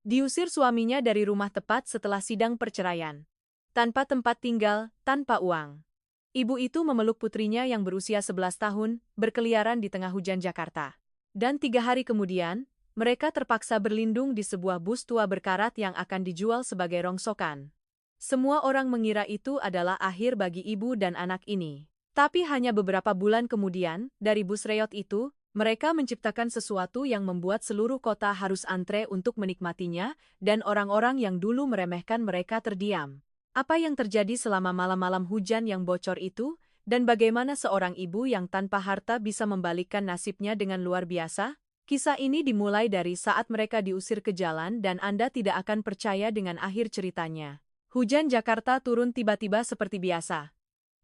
Diusir suaminya dari rumah tepat setelah sidang perceraian. Tanpa tempat tinggal, tanpa uang. Ibu itu memeluk putrinya yang berusia 11 tahun, berkeliaran di tengah hujan Jakarta. Dan 3 hari kemudian, mereka terpaksa berlindung di sebuah bus tua berkarat yang akan dijual sebagai rongsokan. Semua orang mengira itu adalah akhir bagi ibu dan anak ini. Tapi hanya beberapa bulan kemudian, dari bus reot itu, mereka menciptakan sesuatu yang membuat seluruh kota harus antre untuk menikmatinya, dan orang-orang yang dulu meremehkan mereka terdiam. Apa yang terjadi selama malam-malam hujan yang bocor itu, dan bagaimana seorang ibu yang tanpa harta bisa membalikkan nasibnya dengan luar biasa? Kisah ini dimulai dari saat mereka diusir ke jalan dan Anda tidak akan percaya dengan akhir ceritanya. Hujan Jakarta turun tiba-tiba seperti biasa.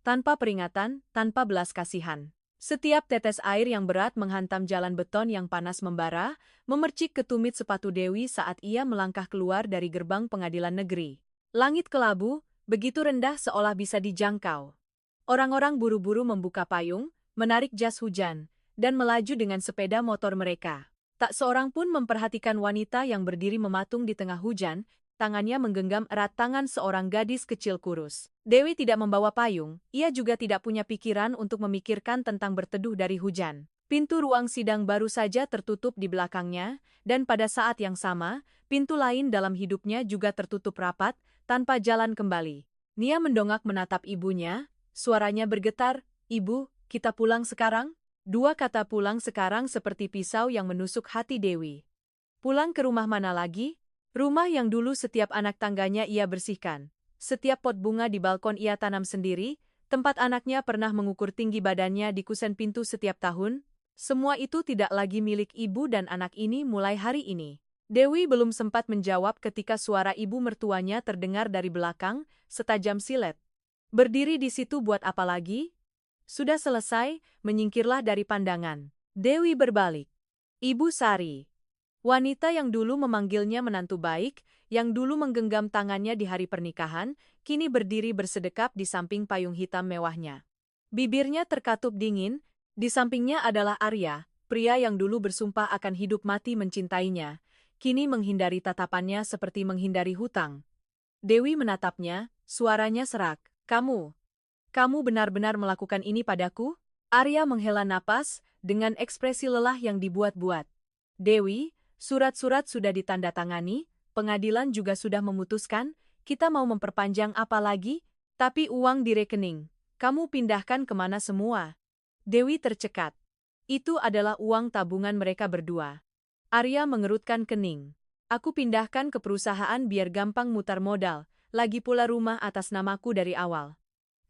Tanpa peringatan, tanpa belas kasihan. Setiap tetes air yang berat menghantam jalan beton yang panas membara, memercik ke tumit sepatu Dewi saat ia melangkah keluar dari gerbang pengadilan negeri. Langit kelabu, begitu rendah seolah bisa dijangkau. Orang-orang buru-buru membuka payung, menarik jas hujan, dan melaju dengan sepeda motor mereka. Tak seorang pun memperhatikan wanita yang berdiri mematung di tengah hujan, tangannya menggenggam erat tangan seorang gadis kecil kurus. Dewi tidak membawa payung, ia juga tidak punya pikiran untuk memikirkan tentang berteduh dari hujan. Pintu ruang sidang baru saja tertutup di belakangnya, dan pada saat yang sama, pintu lain dalam hidupnya juga tertutup rapat, tanpa jalan kembali. Nia mendongak menatap ibunya, suaranya bergetar, "Ibu, kita pulang sekarang?" Dua kata pulang sekarang seperti pisau yang menusuk hati Dewi. Pulang ke rumah mana lagi? Rumah yang dulu setiap anak tangganya ia bersihkan. Setiap pot bunga di balkon ia tanam sendiri, tempat anaknya pernah mengukur tinggi badannya di kusen pintu setiap tahun. Semua itu tidak lagi milik ibu dan anak ini mulai hari ini. Dewi belum sempat menjawab ketika suara ibu mertuanya terdengar dari belakang, setajam silet. Berdiri di situ buat apa lagi? Sudah selesai, menyingkirlah dari pandangan. Dewi berbalik. Ibu Sari. Wanita yang dulu memanggilnya menantu baik, yang dulu menggenggam tangannya di hari pernikahan, kini berdiri bersedekap di samping payung hitam mewahnya. Bibirnya terkatup dingin, di sampingnya adalah Arya, pria yang dulu bersumpah akan hidup mati mencintainya, kini menghindari tatapannya seperti menghindari hutang. Dewi menatapnya, suaranya serak. Kamu benar-benar melakukan ini padaku? Arya menghela napas, dengan ekspresi lelah yang dibuat-buat. Dewi, surat-surat sudah ditandatangani, pengadilan juga sudah memutuskan, kita mau memperpanjang apa lagi? Tapi uang di rekening, kamu pindahkan kemana semua? Dewi tercekat. Itu adalah uang tabungan mereka berdua. Arya mengerutkan kening. Aku pindahkan ke perusahaan biar gampang mutar modal, lagi pula rumah atas namaku dari awal.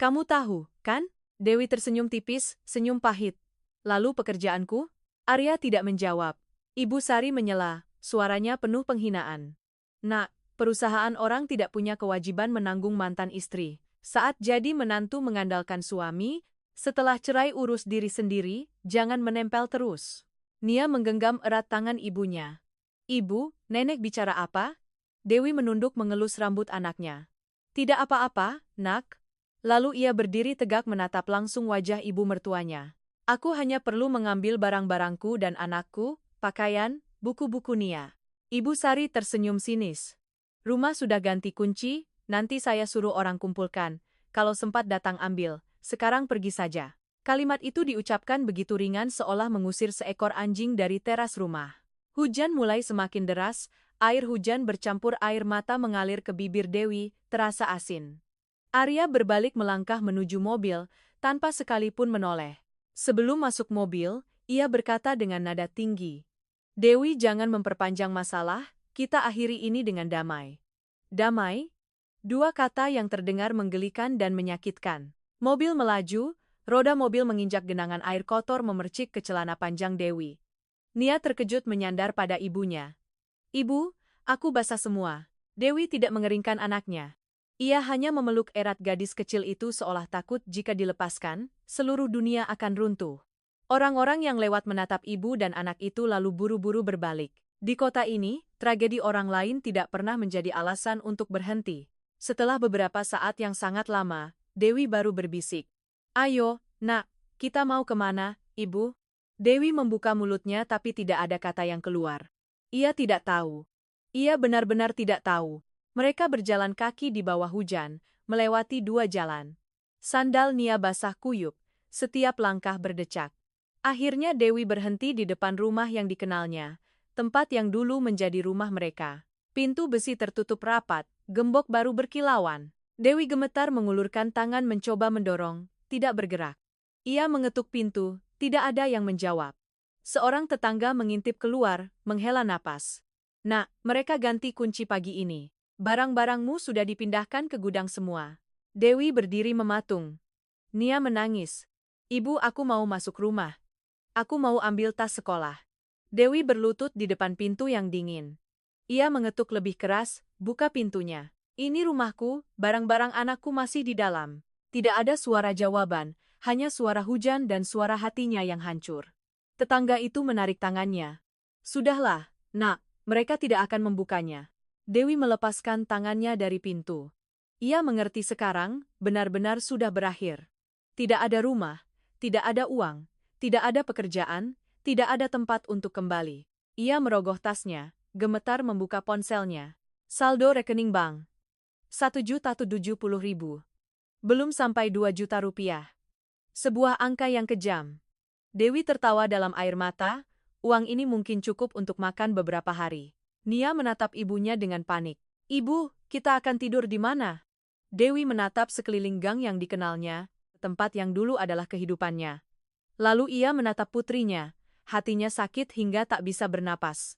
Kamu tahu, kan? Dewi tersenyum tipis, senyum pahit. Lalu pekerjaanku? Arya tidak menjawab. Ibu Sari menyela, suaranya penuh penghinaan. Nak, perusahaan orang tidak punya kewajiban menanggung mantan istri. Saat jadi menantu mengandalkan suami, setelah cerai urus diri sendiri, jangan menempel terus. Nia menggenggam erat tangan ibunya. Ibu, nenek bicara apa? Dewi menunduk mengelus rambut anaknya. Tidak apa-apa, nak. Lalu ia berdiri tegak menatap langsung wajah ibu mertuanya. Aku hanya perlu mengambil barang-barangku dan anakku, pakaian, buku-buku Nia. Ibu Sari tersenyum sinis. Rumah sudah ganti kunci, nanti saya suruh orang kumpulkan. Kalau sempat datang ambil, sekarang pergi saja. Kalimat itu diucapkan begitu ringan seolah mengusir seekor anjing dari teras rumah. Hujan mulai semakin deras, air hujan bercampur air mata mengalir ke bibir Dewi, terasa asin. Arya berbalik melangkah menuju mobil, tanpa sekalipun menoleh. Sebelum masuk mobil, ia berkata dengan nada tinggi. Dewi, jangan memperpanjang masalah, kita akhiri ini dengan damai. Damai? Dua kata yang terdengar menggelikan dan menyakitkan. Mobil melaju, roda mobil menginjak genangan air kotor memercik ke celana panjang Dewi. Nia terkejut menyandar pada ibunya. Ibu, aku basah semua. Dewi tidak mengeringkan anaknya. Ia hanya memeluk erat gadis kecil itu seolah takut jika dilepaskan, seluruh dunia akan runtuh. Orang-orang yang lewat menatap ibu dan anak itu lalu buru-buru berbalik. Di kota ini, tragedi orang lain tidak pernah menjadi alasan untuk berhenti. Setelah beberapa saat yang sangat lama, Dewi baru berbisik. Ayo, nak, kita mau kemana, ibu? Dewi membuka mulutnya tapi tidak ada kata yang keluar. Ia tidak tahu. Ia benar-benar tidak tahu. Mereka berjalan kaki di bawah hujan, melewati 2 jalan. Sandal Nia basah kuyup, setiap langkah berdecak. Akhirnya Dewi berhenti di depan rumah yang dikenalnya, tempat yang dulu menjadi rumah mereka. Pintu besi tertutup rapat, gembok baru berkilauan. Dewi gemetar mengulurkan tangan mencoba mendorong, tidak bergerak. Ia mengetuk pintu, tidak ada yang menjawab. Seorang tetangga mengintip keluar, menghela napas. Nak, mereka ganti kunci pagi ini. Barang-barangmu sudah dipindahkan ke gudang semua. Dewi berdiri mematung. Nia menangis. Ibu, aku mau masuk rumah. Aku mau ambil tas sekolah. Dewi berlutut di depan pintu yang dingin. Ia mengetuk lebih keras, buka pintunya. Ini rumahku, barang-barang anakku masih di dalam. Tidak ada suara jawaban, hanya suara hujan dan suara hatinya yang hancur. Tetangga itu menarik tangannya. Sudahlah, nak. Mereka tidak akan membukanya. Dewi melepaskan tangannya dari pintu. Ia mengerti sekarang, benar-benar sudah berakhir. Tidak ada rumah, tidak ada uang, tidak ada pekerjaan, tidak ada tempat untuk kembali. Ia merogoh tasnya, gemetar membuka ponselnya. Saldo rekening bank. 1.070.000. Belum sampai 2 juta rupiah. Sebuah angka yang kejam. Dewi tertawa dalam air mata. Uang ini mungkin cukup untuk makan beberapa hari. Nia menatap ibunya dengan panik. Ibu, kita akan tidur di mana? Dewi menatap sekeliling gang yang dikenalnya, tempat yang dulu adalah kehidupannya. Lalu ia menatap putrinya, hatinya sakit hingga tak bisa bernapas.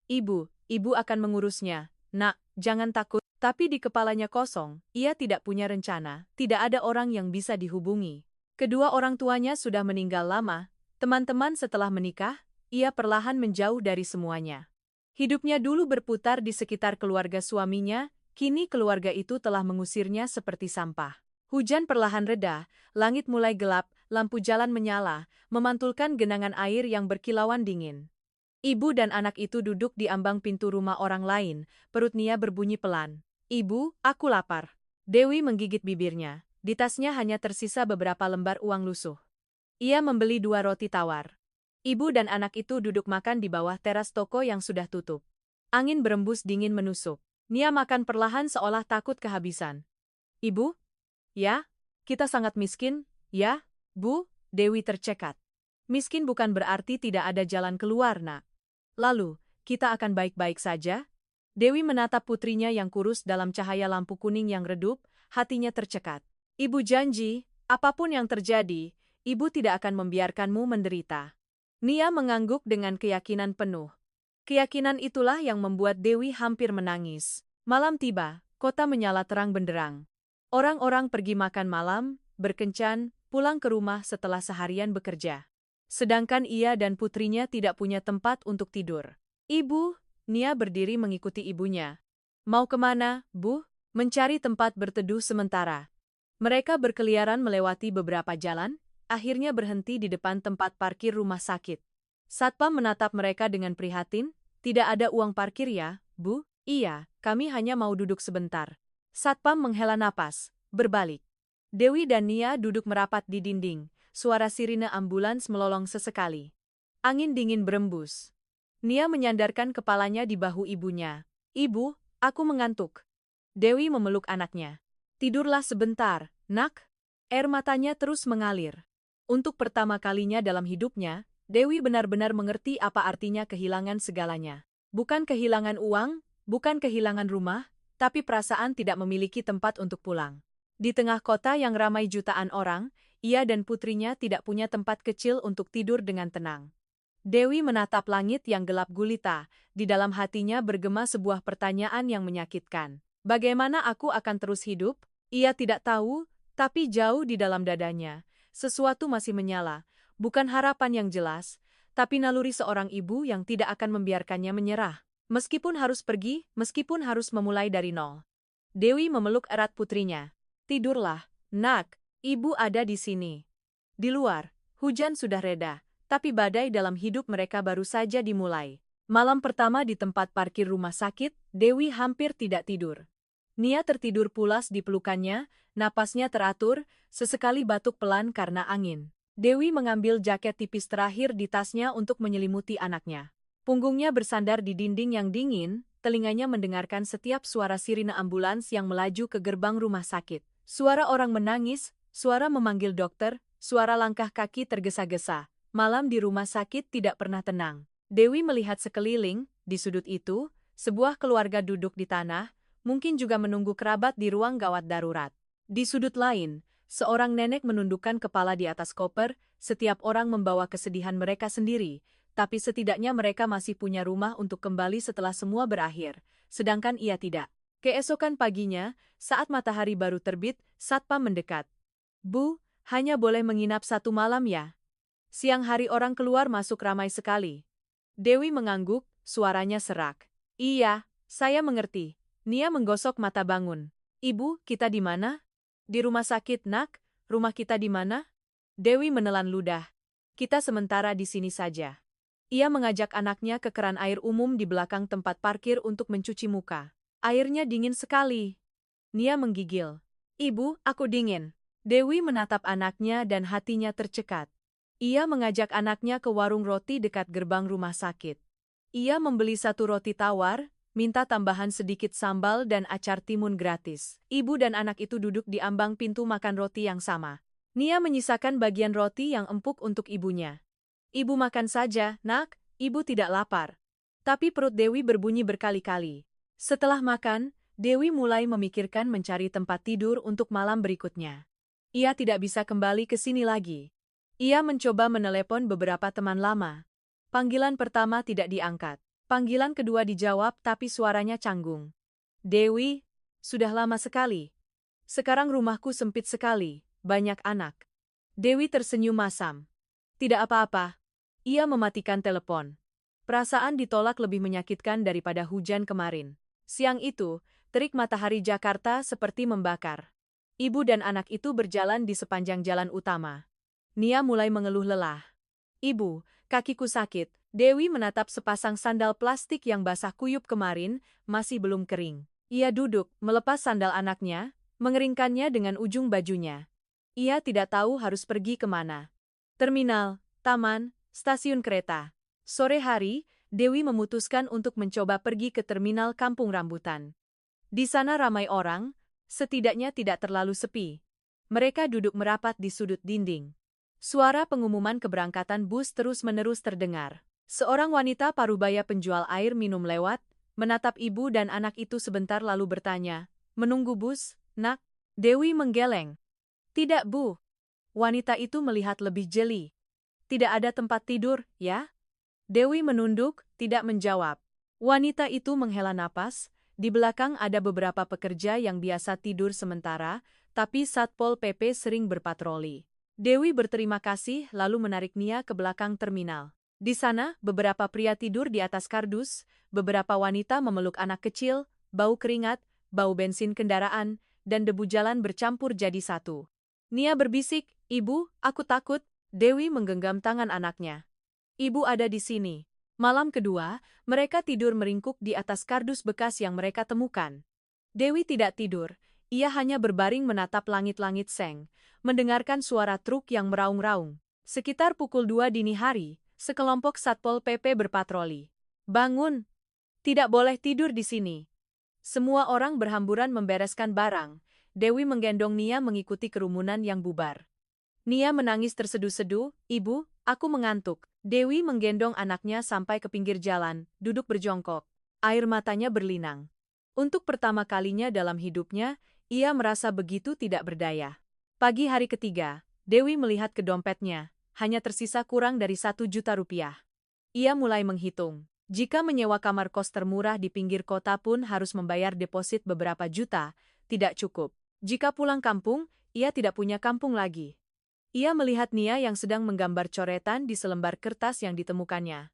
Ibu akan mengurusnya. Nak, jangan takut. Tapi di kepalanya kosong, ia tidak punya rencana, tidak ada orang yang bisa dihubungi. Kedua orang tuanya sudah meninggal lama, teman-teman setelah menikah, ia perlahan menjauh dari semuanya. Hidupnya dulu berputar di sekitar keluarga suaminya, kini keluarga itu telah mengusirnya seperti sampah. Hujan perlahan reda, langit mulai gelap, lampu jalan menyala, memantulkan genangan air yang berkilauan dingin. Ibu dan anak itu duduk di ambang pintu rumah orang lain, perut Nia berbunyi pelan. Ibu, aku lapar. Dewi menggigit bibirnya, di tasnya hanya tersisa beberapa lembar uang lusuh. Ia membeli 2 roti tawar. Ibu dan anak itu duduk makan di bawah teras toko yang sudah tutup. Angin berembus dingin menusuk. Nia makan perlahan seolah takut kehabisan. Ibu? Ya? Kita sangat miskin, ya, Bu? Dewi tercekat. Miskin bukan berarti tidak ada jalan keluar, nak. Lalu, kita akan baik-baik saja? Dewi menatap putrinya yang kurus dalam cahaya lampu kuning yang redup, hatinya tercekat. Ibu janji, apapun yang terjadi, ibu tidak akan membiarkanmu menderita. Nia mengangguk dengan keyakinan penuh. Keyakinan itulah yang membuat Dewi hampir menangis. Malam tiba, kota menyala terang benderang. Orang-orang pergi makan malam, berkencan, pulang ke rumah setelah seharian bekerja. Sedangkan ia dan putrinya tidak punya tempat untuk tidur. Ibu, Nia berdiri mengikuti ibunya. Mau kemana, Bu? Mencari tempat berteduh sementara. Mereka berkeliaran melewati beberapa jalan, akhirnya berhenti di depan tempat parkir rumah sakit. Satpam menatap mereka dengan prihatin. Tidak ada uang parkir ya, Bu? Iya, kami hanya mau duduk sebentar. Satpam menghela napas, berbalik. Dewi dan Nia duduk merapat di dinding, suara sirine ambulans melolong sesekali. Angin dingin berembus. Nia menyandarkan kepalanya di bahu ibunya. Ibu, aku mengantuk. Dewi memeluk anaknya. Tidurlah sebentar, nak. Air matanya terus mengalir. Untuk pertama kalinya dalam hidupnya, Dewi benar-benar mengerti apa artinya kehilangan segalanya. Bukan kehilangan uang, bukan kehilangan rumah, tapi perasaan tidak memiliki tempat untuk pulang. Di tengah kota yang ramai jutaan orang, ia dan putrinya tidak punya tempat kecil untuk tidur dengan tenang. Dewi menatap langit yang gelap gulita, di dalam hatinya bergema sebuah pertanyaan yang menyakitkan. Bagaimana aku akan terus hidup? Ia tidak tahu, tapi jauh di dalam dadanya, sesuatu masih menyala, bukan harapan yang jelas, tapi naluri seorang ibu yang tidak akan membiarkannya menyerah. Meskipun harus pergi, meskipun harus memulai dari nol. Dewi memeluk erat putrinya. Tidurlah, nak, ibu ada di sini. Di luar, hujan sudah reda, tapi badai dalam hidup mereka baru saja dimulai. Malam pertama di tempat parkir rumah sakit, Dewi hampir tidak tidur. Nia tertidur pulas di pelukannya, napasnya teratur, sesekali batuk pelan karena angin. Dewi mengambil jaket tipis terakhir di tasnya untuk menyelimuti anaknya. Punggungnya bersandar di dinding yang dingin, telinganya mendengarkan setiap suara sirine ambulans yang melaju ke gerbang rumah sakit. Suara orang menangis, suara memanggil dokter, suara langkah kaki tergesa-gesa. Malam di rumah sakit tidak pernah tenang. Dewi melihat sekeliling, di sudut itu, sebuah keluarga duduk di tanah, mungkin juga menunggu kerabat di ruang gawat darurat. Di sudut lain, seorang nenek menundukkan kepala di atas koper, setiap orang membawa kesedihan mereka sendiri, tapi setidaknya mereka masih punya rumah untuk kembali setelah semua berakhir, sedangkan ia tidak. Keesokan paginya, saat matahari baru terbit, satpam mendekat. Bu, hanya boleh menginap 1 malam ya? Siang hari orang keluar masuk ramai sekali. Dewi mengangguk, suaranya serak. Iya, saya mengerti. Nia menggosok mata bangun. Ibu, kita di mana? Di rumah sakit, Nak. Rumah kita di mana? Dewi menelan ludah. Kita sementara di sini saja. Ia mengajak anaknya ke keran air umum di belakang tempat parkir untuk mencuci muka. Airnya dingin sekali. Nia menggigil. Ibu, aku dingin. Dewi menatap anaknya dan hatinya tercekat. Ia mengajak anaknya ke warung roti dekat gerbang rumah sakit. Ia membeli 1 roti tawar, minta tambahan sedikit sambal dan acar timun gratis. Ibu dan anak itu duduk di ambang pintu makan roti yang sama. Nia menyisakan bagian roti yang empuk untuk ibunya. Ibu makan saja, Nak, ibu tidak lapar. Tapi perut Dewi berbunyi berkali-kali. Setelah makan, Dewi mulai memikirkan mencari tempat tidur untuk malam berikutnya. Ia tidak bisa kembali ke sini lagi. Ia mencoba menelepon beberapa teman lama. Panggilan pertama tidak diangkat. Panggilan kedua dijawab tapi suaranya canggung. Dewi, sudah lama sekali. Sekarang rumahku sempit sekali, banyak anak. Dewi tersenyum masam. Tidak apa-apa. Ia mematikan telepon. Perasaan ditolak lebih menyakitkan daripada hujan kemarin. Siang itu, terik matahari Jakarta seperti membakar. Ibu dan anak itu berjalan di sepanjang jalan utama. Nia mulai mengeluh lelah. Ibu, kakiku sakit. Dewi menatap sepasang sandal plastik yang basah kuyup kemarin, masih belum kering. Ia duduk, melepas sandal anaknya, mengeringkannya dengan ujung bajunya. Ia tidak tahu harus pergi kemana. Terminal, taman, stasiun kereta. Sore hari, Dewi memutuskan untuk mencoba pergi ke terminal Kampung Rambutan. Di sana ramai orang, setidaknya tidak terlalu sepi. Mereka duduk merapat di sudut dinding. Suara pengumuman keberangkatan bus terus-menerus terdengar. Seorang wanita parubaya penjual air minum lewat, menatap ibu dan anak itu sebentar lalu bertanya, "Menunggu bus, Nak?" Dewi menggeleng. "Tidak, Bu." Wanita itu melihat lebih jeli. "Tidak ada tempat tidur, ya?" Dewi menunduk, tidak menjawab. Wanita itu menghela napas, di belakang ada beberapa pekerja yang biasa tidur sementara, tapi Satpol PP sering berpatroli. Dewi berterima kasih lalu menarik Nia ke belakang terminal. Di sana, beberapa pria tidur di atas kardus, beberapa wanita memeluk anak kecil, bau keringat, bau bensin kendaraan, dan debu jalan bercampur jadi satu. Nia berbisik, "Ibu, aku takut." Dewi menggenggam tangan anaknya. "Ibu ada di sini." Malam kedua, mereka tidur meringkuk di atas kardus bekas yang mereka temukan. Dewi tidak tidur, ia hanya berbaring menatap langit-langit seng, mendengarkan suara truk yang meraung-raung. Sekitar pukul 2 dini hari, sekelompok Satpol PP berpatroli. "Bangun! Tidak boleh tidur di sini." Semua orang berhamburan membereskan barang. Dewi menggendong Nia mengikuti kerumunan yang bubar. Nia menangis terseduh-seduh, "Ibu, aku mengantuk." Dewi menggendong anaknya sampai ke pinggir jalan, duduk berjongkok. Air matanya berlinang. Untuk pertama kalinya dalam hidupnya, ia merasa begitu tidak berdaya. Pagi hari ketiga, Dewi melihat ke dompetnya, hanya tersisa kurang dari 1 juta rupiah. Ia mulai menghitung. Jika menyewa kamar kos termurah di pinggir kota pun harus membayar deposit beberapa juta, tidak cukup. Jika pulang kampung, ia tidak punya kampung lagi. Ia melihat Nia yang sedang menggambar coretan di selembar kertas yang ditemukannya.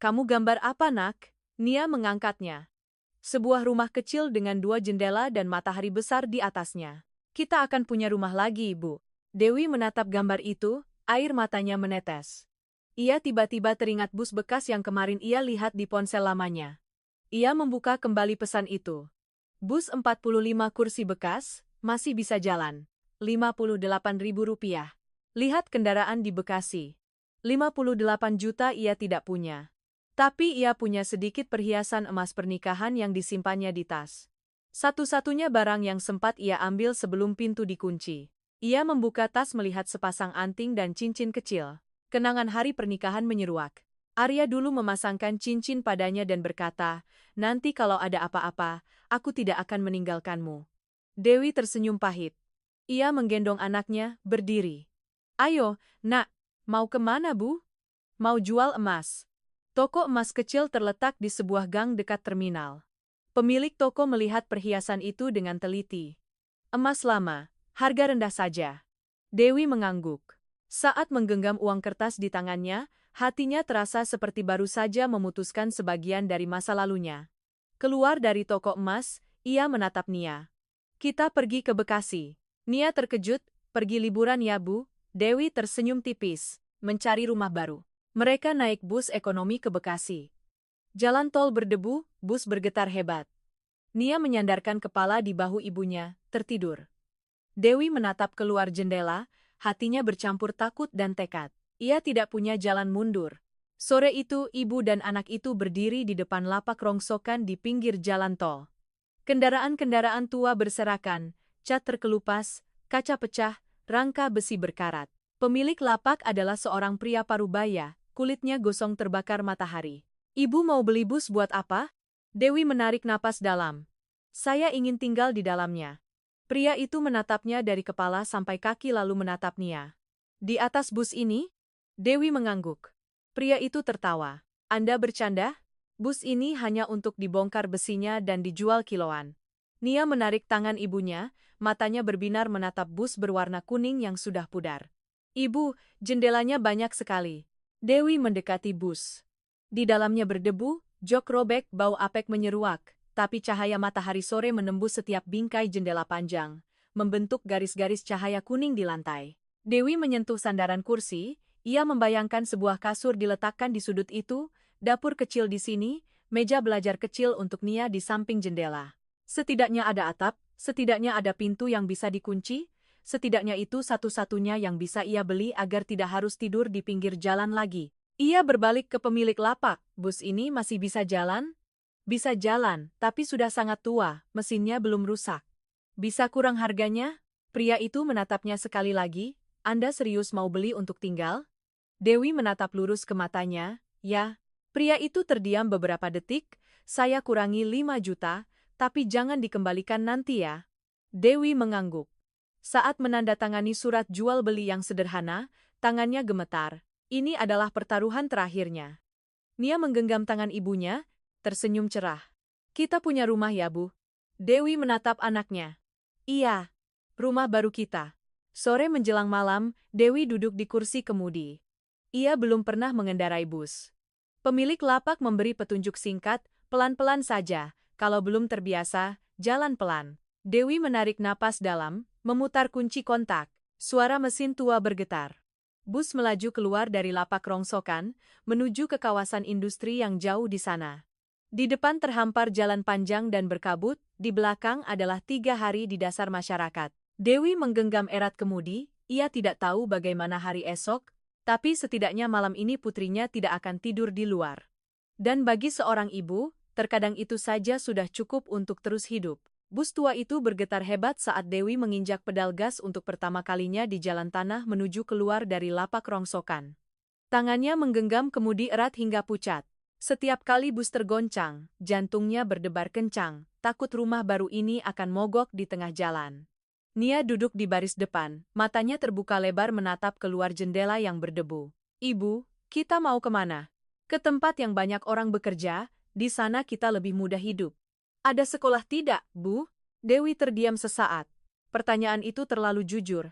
"Kamu gambar apa, Nak?" Nia mengangkatnya. "Sebuah rumah kecil dengan 2 jendela dan matahari besar di atasnya. Kita akan punya rumah lagi, Ibu." Dewi menatap gambar itu, air matanya menetes. Ia tiba-tiba teringat bus bekas yang kemarin ia lihat di ponsel lamanya. Ia membuka kembali pesan itu. Bus 45 kursi bekas, masih bisa jalan. 58.000 rupiah. Lihat kendaraan di Bekasi. 58 juta ia tidak punya. Tapi ia punya sedikit perhiasan emas pernikahan yang disimpannya di tas. Satu-satunya barang yang sempat ia ambil sebelum pintu dikunci. Ia membuka tas melihat sepasang anting dan cincin kecil. Kenangan hari pernikahan menyeruak. Arya dulu memasangkan cincin padanya dan berkata, "Nanti kalau ada apa-apa, aku tidak akan meninggalkanmu." Dewi tersenyum pahit. Ia menggendong anaknya, berdiri. "Ayo, nak, mau kemana, Bu?" "Mau jual emas." Toko emas kecil terletak di sebuah gang dekat terminal. Pemilik toko melihat perhiasan itu dengan teliti. "Emas lama, harga rendah saja." Dewi mengangguk. Saat menggenggam uang kertas di tangannya, hatinya terasa seperti baru saja memutuskan sebagian dari masa lalunya. Keluar dari toko emas, ia menatap Nia. "Kita pergi ke Bekasi." Nia terkejut, "Pergi liburan ya, Bu?" Dewi tersenyum tipis, mencari rumah baru. Mereka naik bus ekonomi ke Bekasi. Jalan tol berdebu, bus bergetar hebat. Nia menyandarkan kepala di bahu ibunya, tertidur. Dewi menatap keluar jendela, hatinya bercampur takut dan tekad. Ia tidak punya jalan mundur. Sore itu ibu dan anak itu berdiri di depan lapak rongsokan di pinggir jalan tol. Kendaraan-kendaraan tua berserakan, cat terkelupas, kaca pecah, rangka besi berkarat. Pemilik lapak adalah seorang pria parubaya, kulitnya gosong terbakar matahari. "Ibu mau beli bus buat apa?" Dewi menarik napas dalam. "Saya ingin tinggal di dalamnya." Pria itu menatapnya dari kepala sampai kaki lalu menatap Nia. "Di atas bus ini?" Dewi mengangguk. Pria itu tertawa. "Anda bercanda? Bus ini hanya untuk dibongkar besinya dan dijual kiloan." Nia menarik tangan ibunya, matanya berbinar menatap bus berwarna kuning yang sudah pudar. "Ibu, jendelanya banyak sekali." Dewi mendekati bus. Di dalamnya berdebu, jok robek, bau apek menyeruak, tapi cahaya matahari sore menembus setiap bingkai jendela panjang, membentuk garis-garis cahaya kuning di lantai. Dewi menyentuh sandaran kursi, ia membayangkan sebuah kasur diletakkan di sudut itu, dapur kecil di sini, meja belajar kecil untuk Nia di samping jendela. Setidaknya ada atap, setidaknya ada pintu yang bisa dikunci, setidaknya itu satu-satunya yang bisa ia beli agar tidak harus tidur di pinggir jalan lagi. Ia berbalik ke pemilik lapak, "Bus ini masih bisa jalan?" "Bisa jalan, tapi sudah sangat tua, mesinnya belum rusak." "Bisa kurang harganya?" Pria itu menatapnya sekali lagi, "Anda serius mau beli untuk tinggal?" Dewi menatap lurus ke matanya, "Ya." Pria itu terdiam beberapa detik, "Saya kurangi 5 juta, tapi jangan dikembalikan nanti ya." Dewi mengangguk. Saat menandatangani surat jual beli yang sederhana, tangannya gemetar. Ini adalah pertaruhan terakhirnya. Nia menggenggam tangan ibunya, tersenyum cerah. "Kita punya rumah ya, Bu?" Dewi menatap anaknya. "Iya, rumah baru kita." Sore menjelang malam, Dewi duduk di kursi kemudi. Ia belum pernah mengendarai bus. Pemilik lapak memberi petunjuk singkat, "Pelan-pelan saja, kalau belum terbiasa, jalan pelan." Dewi menarik napas dalam, memutar kunci kontak. Suara mesin tua bergetar. Bus melaju keluar dari lapak rongsokan, menuju ke kawasan industri yang jauh di sana. Di depan terhampar jalan panjang dan berkabut, di belakang adalah 3 hari di dasar masyarakat. Dewi menggenggam erat kemudi, ia tidak tahu bagaimana hari esok, tapi setidaknya malam ini putrinya tidak akan tidur di luar. Dan bagi seorang ibu, terkadang itu saja sudah cukup untuk terus hidup. Bus tua itu bergetar hebat saat Dewi menginjak pedal gas untuk pertama kalinya di jalan tanah menuju keluar dari lapak rongsokan. Tangannya menggenggam kemudi erat hingga pucat. Setiap kali bus tergoncang, jantungnya berdebar kencang, takut rumah baru ini akan mogok di tengah jalan. Nia duduk di baris depan, matanya terbuka lebar menatap keluar jendela yang berdebu. "Ibu, kita mau kemana?" "Ke tempat yang banyak orang bekerja, di sana kita lebih mudah hidup." "Ada sekolah tidak, Bu?" Dewi terdiam sesaat. Pertanyaan itu terlalu jujur.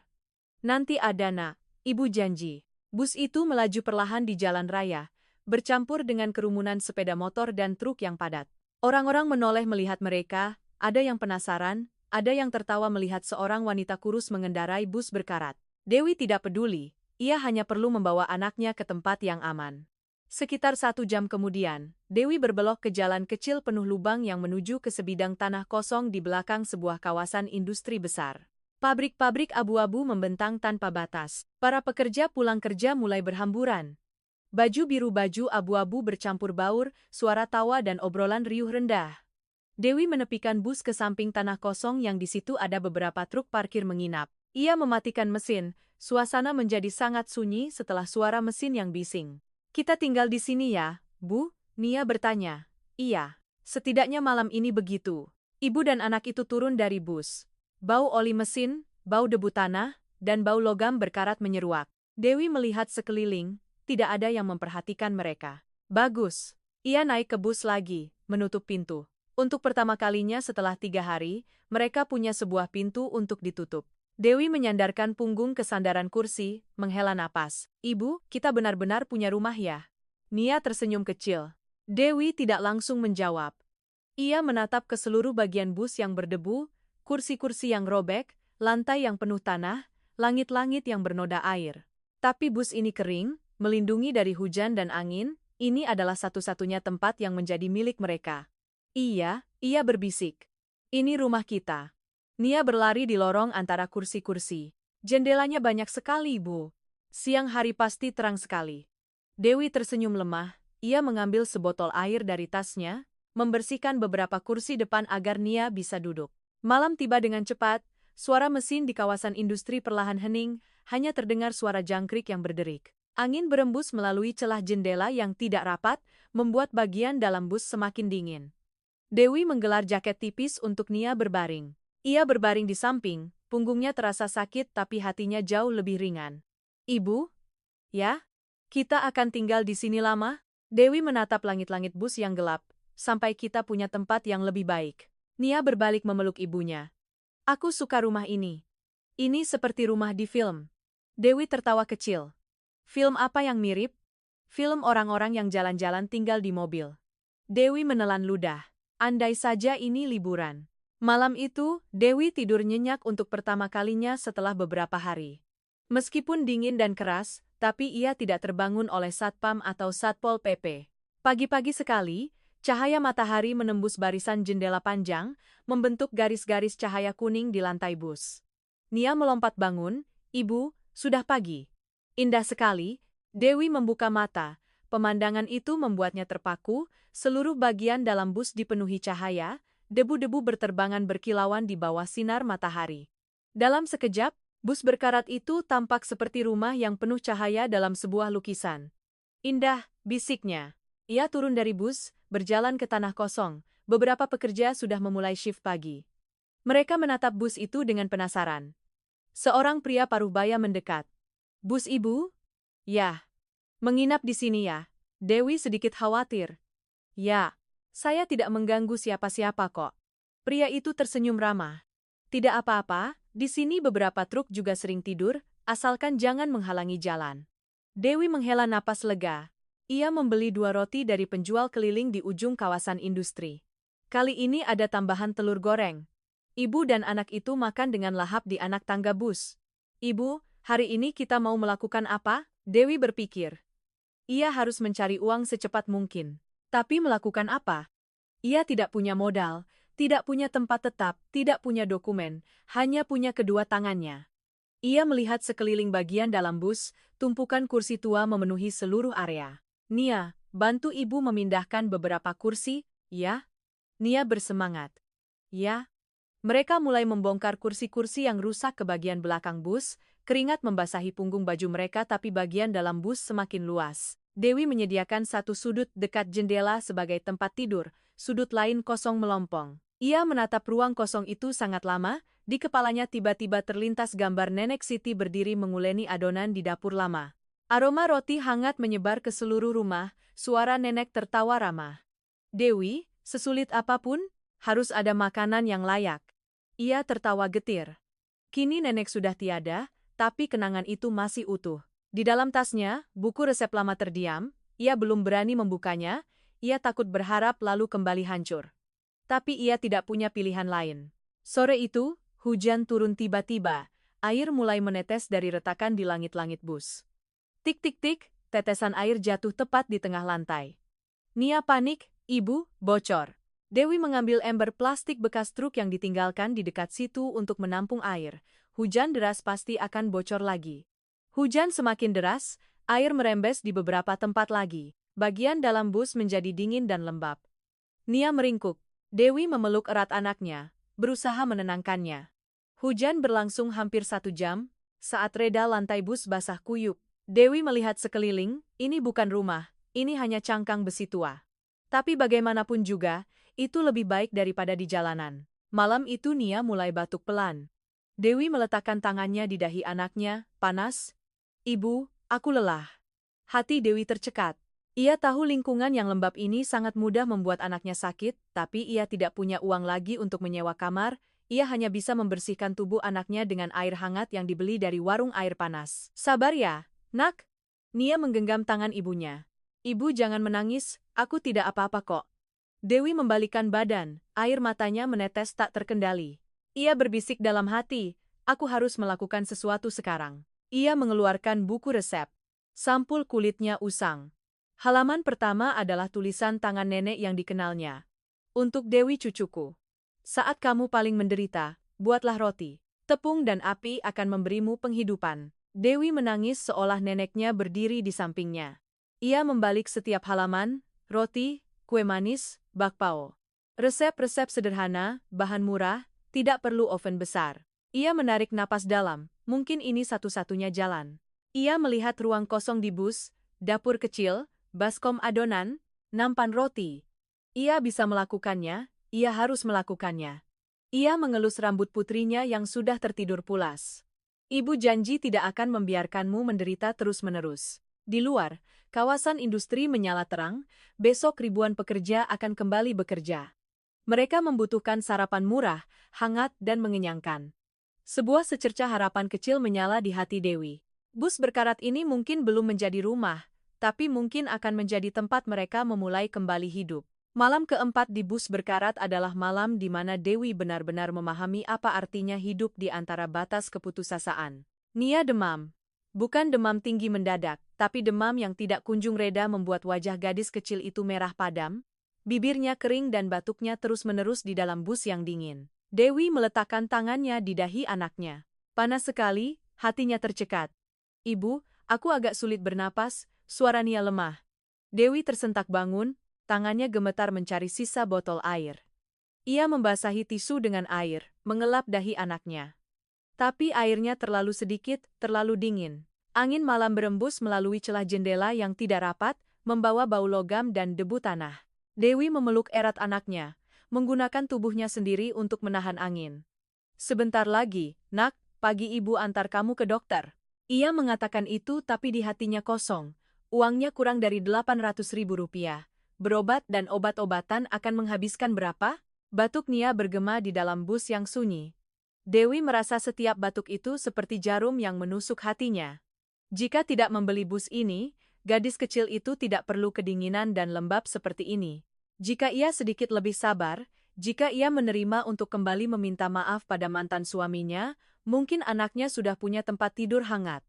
"Nanti ada, Nak. Ibu janji." Bus itu melaju perlahan di jalan raya, bercampur dengan kerumunan sepeda motor dan truk yang padat. Orang-orang menoleh melihat mereka, ada yang penasaran, ada yang tertawa melihat seorang wanita kurus mengendarai bus berkarat. Dewi tidak peduli, ia hanya perlu membawa anaknya ke tempat yang aman. Sekitar 1 jam kemudian, Dewi berbelok ke jalan kecil penuh lubang yang menuju ke sebidang tanah kosong di belakang sebuah kawasan industri besar. Pabrik-pabrik abu-abu membentang tanpa batas. Para pekerja pulang kerja mulai berhamburan. Baju biru baju abu-abu bercampur baur, suara tawa dan obrolan riuh rendah. Dewi menepikan bus ke samping tanah kosong yang di situ ada beberapa truk parkir menginap. Ia mematikan mesin, suasana menjadi sangat sunyi setelah suara mesin yang bising. Kita tinggal di sini ya, Bu? Nia bertanya. Iya, setidaknya malam ini begitu. Ibu dan anak itu turun dari bus. Bau oli mesin, bau debu tanah, dan bau logam berkarat menyeruak. Dewi melihat sekeliling, tidak ada yang memperhatikan mereka. Bagus. Ia naik ke bus lagi, menutup pintu. Untuk pertama kalinya setelah 3 hari, mereka punya sebuah pintu untuk ditutup. Dewi menyandarkan punggung ke sandaran kursi, menghela napas. Ibu, kita benar-benar punya rumah ya? Nia tersenyum kecil. Dewi tidak langsung menjawab. Ia menatap ke seluruh bagian bus yang berdebu, kursi-kursi yang robek, lantai yang penuh tanah, langit-langit yang bernoda air. Tapi bus ini kering, melindungi dari hujan dan angin, ini adalah satu-satunya tempat yang menjadi milik mereka. Iya, ia berbisik. Ini rumah kita. Nia berlari di lorong antara kursi-kursi. Jendelanya banyak sekali, Bu. Siang hari pasti terang sekali. Dewi tersenyum lemah, ia mengambil sebotol air dari tasnya, membersihkan beberapa kursi depan agar Nia bisa duduk. Malam tiba dengan cepat, suara mesin di kawasan industri perlahan hening, hanya terdengar suara jangkrik yang berderik. Angin berembus melalui celah jendela yang tidak rapat, membuat bagian dalam bus semakin dingin. Dewi menggelar jaket tipis untuk Nia berbaring. Ia berbaring di samping, punggungnya terasa sakit tapi hatinya jauh lebih ringan. Ibu? Ya? Kita akan tinggal di sini lama? Dewi menatap langit-langit bus yang gelap, sampai kita punya tempat yang lebih baik. Nia berbalik memeluk ibunya. Aku suka rumah ini. Ini seperti rumah di film. Dewi tertawa kecil. Film apa yang mirip? Film orang-orang yang jalan-jalan tinggal di mobil. Dewi menelan ludah. Andai saja ini liburan. Malam itu, Dewi tidur nyenyak untuk pertama kalinya setelah beberapa hari. Meskipun dingin dan keras, tapi ia tidak terbangun oleh Satpam atau Satpol PP. Pagi-pagi sekali, cahaya matahari menembus barisan jendela panjang, membentuk garis-garis cahaya kuning di lantai bus. Nia melompat bangun, Ibu, sudah pagi. Indah sekali, Dewi membuka mata. Pemandangan itu membuatnya terpaku, seluruh bagian dalam bus dipenuhi cahaya, debu-debu berterbangan berkilauan di bawah sinar matahari. Dalam sekejap, bus berkarat itu tampak seperti rumah yang penuh cahaya dalam sebuah lukisan. Indah, bisiknya. Ia turun dari bus, berjalan ke tanah kosong. Beberapa pekerja sudah memulai shift pagi. Mereka menatap bus itu dengan penasaran. Seorang pria paruh baya mendekat. Bus Ibu? Ya. Menginap di sini ya? Dewi sedikit khawatir. Ya, saya tidak mengganggu siapa-siapa kok. Pria itu tersenyum ramah. Tidak apa-apa, di sini beberapa truk juga sering tidur, asalkan jangan menghalangi jalan. Dewi menghela napas lega. Ia membeli 2 roti dari penjual keliling di ujung kawasan industri. Kali ini ada tambahan telur goreng. Ibu dan anak itu makan dengan lahap di anak tangga bus. Ibu, hari ini kita mau melakukan apa? Dewi berpikir. Ia harus mencari uang secepat mungkin. Tapi melakukan apa? Ia tidak punya modal, tidak punya tempat tetap, tidak punya dokumen, hanya punya kedua tangannya. Ia melihat sekeliling bagian dalam bus, tumpukan kursi tua memenuhi seluruh area. Nia, bantu ibu memindahkan beberapa kursi, ya? Nia bersemangat. Ya. Mereka mulai membongkar kursi-kursi yang rusak ke bagian belakang bus, keringat membasahi punggung baju mereka tapi bagian dalam bus semakin luas. Dewi menyediakan satu sudut dekat jendela sebagai tempat tidur, sudut lain kosong melompong. Ia menatap ruang kosong itu sangat lama, di kepalanya tiba-tiba terlintas gambar Nenek Siti berdiri menguleni adonan di dapur lama. Aroma roti hangat menyebar ke seluruh rumah, suara nenek tertawa ramah. Dewi, sesulit apapun, harus ada makanan yang layak. Ia tertawa getir. Kini nenek sudah tiada, tapi kenangan itu masih utuh. Di dalam tasnya, buku resep lama terdiam, ia belum berani membukanya, ia takut berharap lalu kembali hancur. Tapi ia tidak punya pilihan lain. Sore itu, hujan turun tiba-tiba, air mulai menetes dari retakan di langit-langit bus. Tik-tik-tik, tetesan air jatuh tepat di tengah lantai. Nia panik, Ibu, bocor. Dewi mengambil ember plastik bekas truk yang ditinggalkan di dekat situ untuk menampung air. Hujan deras pasti akan bocor lagi. Hujan semakin deras, Air merembes di beberapa tempat lagi. Bagian dalam bus menjadi dingin dan lembab. Nia meringkuk. Dewi memeluk erat anaknya, berusaha menenangkannya. Hujan berlangsung hampir 1 jam. Saat reda lantai bus basah kuyup, Dewi melihat sekeliling, ini bukan rumah, ini hanya cangkang besi tua. Tapi bagaimanapun juga, itu lebih baik daripada di jalanan. Malam itu Nia mulai batuk pelan. Dewi meletakkan tangannya di dahi anaknya, panas. Ibu, aku lelah. Hati Dewi tercekat. Ia tahu lingkungan yang lembab ini sangat mudah membuat anaknya sakit, tapi ia tidak punya uang lagi untuk menyewa kamar, ia hanya bisa membersihkan tubuh anaknya dengan air hangat yang dibeli dari warung air panas. Sabar ya, nak. Nia menggenggam tangan ibunya. Ibu jangan menangis, aku tidak apa-apa kok. Dewi membalikkan badan, air matanya menetes tak terkendali. Ia berbisik dalam hati, aku harus melakukan sesuatu sekarang. Ia mengeluarkan buku resep. Sampul kulitnya usang. Halaman pertama adalah tulisan tangan nenek yang dikenalnya. Untuk Dewi cucuku. Saat kamu paling menderita, buatlah roti. Tepung dan api akan memberimu penghidupan. Dewi menangis seolah neneknya berdiri di sampingnya. Ia membalik setiap halaman, roti, kue manis, bakpao. Resep-resep sederhana, bahan murah, tidak perlu oven besar. Ia menarik napas dalam, mungkin ini satu-satunya jalan. Ia melihat ruang kosong di bus, dapur kecil, baskom adonan, nampan roti. Ia bisa melakukannya, ia harus melakukannya. Ia mengelus rambut putrinya yang sudah tertidur pulas. Ibu janji tidak akan membiarkanmu menderita terus-menerus. Di luar, kawasan industri menyala terang, besok ribuan pekerja akan kembali bekerja. Mereka membutuhkan sarapan murah, hangat dan mengenyangkan. Sebuah secercah harapan kecil menyala di hati Dewi. Bus berkarat ini mungkin belum menjadi rumah, tapi mungkin akan menjadi tempat mereka memulai kembali hidup. Malam keempat di bus berkarat adalah malam di mana Dewi benar-benar memahami apa artinya hidup di antara batas keputusasaan. Nia demam. Bukan demam tinggi mendadak, tapi demam yang tidak kunjung reda membuat wajah gadis kecil itu merah padam, bibirnya kering dan batuknya terus-menerus di dalam bus yang dingin. Dewi meletakkan tangannya di dahi anaknya. Panas sekali, hatinya tercekat. Ibu, aku agak sulit bernapas. Suara Nia lemah. Dewi tersentak bangun, tangannya gemetar mencari sisa botol air. Ia membasahi tisu dengan air, mengelap dahi anaknya. Tapi airnya terlalu sedikit, terlalu dingin. Angin malam berembus melalui celah jendela yang tidak rapat, membawa bau logam dan debu tanah. Dewi memeluk erat anaknya, menggunakan tubuhnya sendiri untuk menahan angin. Sebentar lagi, nak, pagi ibu antar kamu ke dokter. Ia mengatakan itu tapi di hatinya kosong. Uangnya kurang dari Rp800.000. Berobat dan obat-obatan akan menghabiskan berapa? Batuk Nia bergema di dalam bus yang sunyi. Dewi merasa setiap batuk itu seperti jarum yang menusuk hatinya. Jika tidak membeli bus ini, gadis kecil itu tidak perlu kedinginan dan lembab seperti ini. Jika ia sedikit lebih sabar, jika ia menerima untuk kembali meminta maaf pada mantan suaminya, mungkin anaknya sudah punya tempat tidur hangat.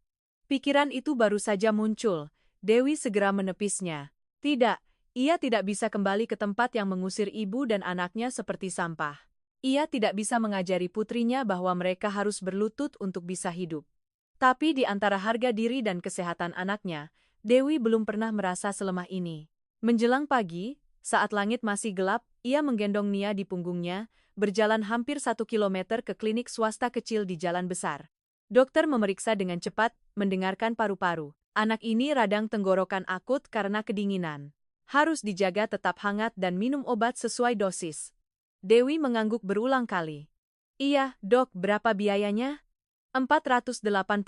Pikiran itu baru saja muncul. Dewi segera menepisnya. Tidak, ia tidak bisa kembali ke tempat yang mengusir ibu dan anaknya seperti sampah. Ia tidak bisa mengajari putrinya bahwa mereka harus berlutut untuk bisa hidup. Tapi di antara harga diri dan kesehatan anaknya, Dewi belum pernah merasa selemah ini. Menjelang pagi, saat langit masih gelap, ia menggendong Nia di punggungnya, berjalan hampir 1 kilometer ke klinik swasta kecil di jalan besar. Dokter memeriksa dengan cepat, mendengarkan paru-paru. Anak ini radang tenggorokan akut karena kedinginan. Harus dijaga tetap hangat dan minum obat sesuai dosis. Dewi mengangguk berulang kali. Iya, dok, berapa biayanya? 480.000.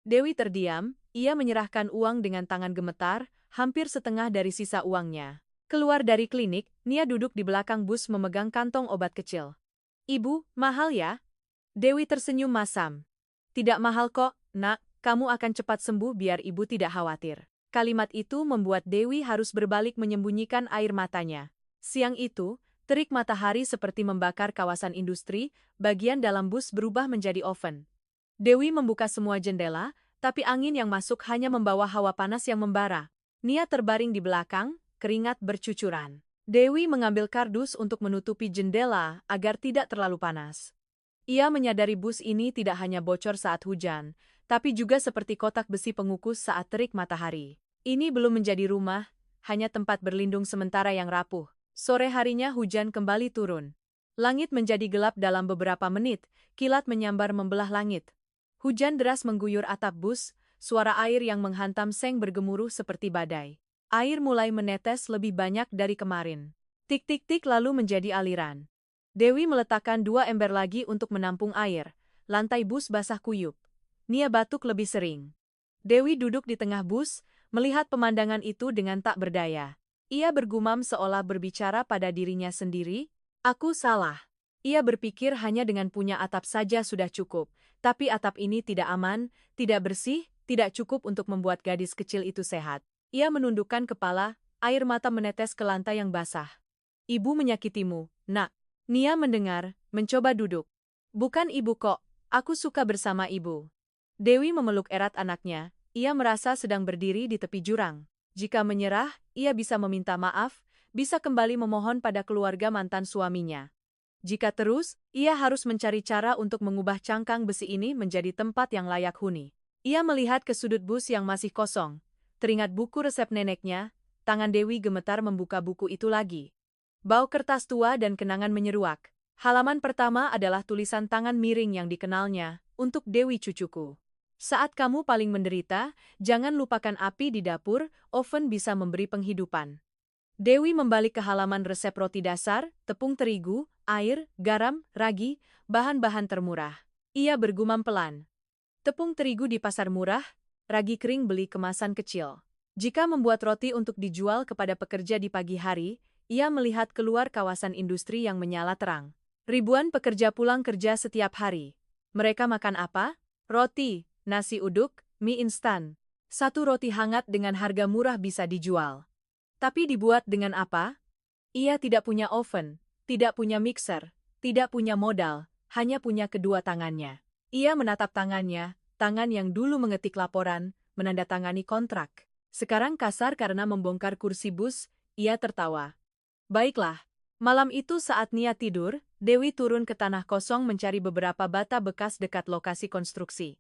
Dewi terdiam, ia menyerahkan uang dengan tangan gemetar, hampir setengah dari sisa uangnya. Keluar dari klinik, Nia duduk di belakang bus memegang kantong obat kecil. Ibu, mahal ya? Dewi tersenyum masam. Tidak mahal kok, nak. Kamu akan cepat sembuh biar ibu tidak khawatir. Kalimat itu membuat Dewi harus berbalik menyembunyikan air matanya. Siang itu, terik matahari seperti membakar kawasan industri, bagian dalam bus berubah menjadi oven. Dewi membuka semua jendela, tapi angin yang masuk hanya membawa hawa panas yang membara. Nia terbaring di belakang, keringat bercucuran. Dewi mengambil kardus untuk menutupi jendela agar tidak terlalu panas. Ia menyadari bus ini tidak hanya bocor saat hujan, tapi juga seperti kotak besi pengukus saat terik matahari. Ini belum menjadi rumah, hanya tempat berlindung sementara yang rapuh. Sore harinya hujan kembali turun. Langit menjadi gelap dalam beberapa menit, kilat menyambar membelah langit. Hujan deras mengguyur atap bus, suara air yang menghantam seng bergemuruh seperti badai. Air mulai menetes lebih banyak dari kemarin. Tik-tik-tik lalu menjadi aliran. Dewi meletakkan 2 ember lagi untuk menampung air. Lantai bus basah kuyup. Nia batuk lebih sering. Dewi duduk di tengah bus, melihat pemandangan itu dengan tak berdaya. Ia bergumam seolah berbicara pada dirinya sendiri, "Aku salah." Ia berpikir hanya dengan punya atap saja sudah cukup, tapi atap ini tidak aman, tidak bersih, tidak cukup untuk membuat gadis kecil itu sehat. Ia menundukkan kepala, air mata menetes ke lantai yang basah. "Ibu menyakitimu, Nak." Nia mendengar, mencoba duduk. "Bukan ibu kok, aku suka bersama ibu." Dewi memeluk erat anaknya, ia merasa sedang berdiri di tepi jurang. Jika menyerah, ia bisa meminta maaf, bisa kembali memohon pada keluarga mantan suaminya. Jika terus, ia harus mencari cara untuk mengubah cangkang besi ini menjadi tempat yang layak huni. Ia melihat ke sudut bus yang masih kosong. Teringat buku resep neneknya, tangan Dewi gemetar membuka buku itu lagi. Bau kertas tua dan kenangan menyeruak. Halaman pertama adalah tulisan tangan miring yang dikenalnya, "Untuk Dewi cucuku. Saat kamu paling menderita, jangan lupakan api di dapur, oven bisa memberi penghidupan." Dewi membalik ke halaman resep roti dasar, tepung terigu, air, garam, ragi, bahan-bahan termurah. Ia bergumam pelan. Tepung terigu di pasar murah, ragi kering beli kemasan kecil. Jika membuat roti untuk dijual kepada pekerja di pagi hari, ia melihat keluar kawasan industri yang menyala terang. Ribuan pekerja pulang kerja setiap hari. Mereka makan apa? Roti, nasi uduk, mie instan. Satu roti hangat dengan harga murah bisa dijual. Tapi dibuat dengan apa? Ia tidak punya oven, tidak punya mixer, tidak punya modal, hanya punya kedua tangannya. Ia menatap tangannya, tangan yang dulu mengetik laporan, menandatangani kontrak. Sekarang kasar karena membongkar kursi bus, ia tertawa. Baiklah, malam itu saat Nia tidur, Dewi turun ke tanah kosong mencari beberapa bata bekas dekat lokasi konstruksi.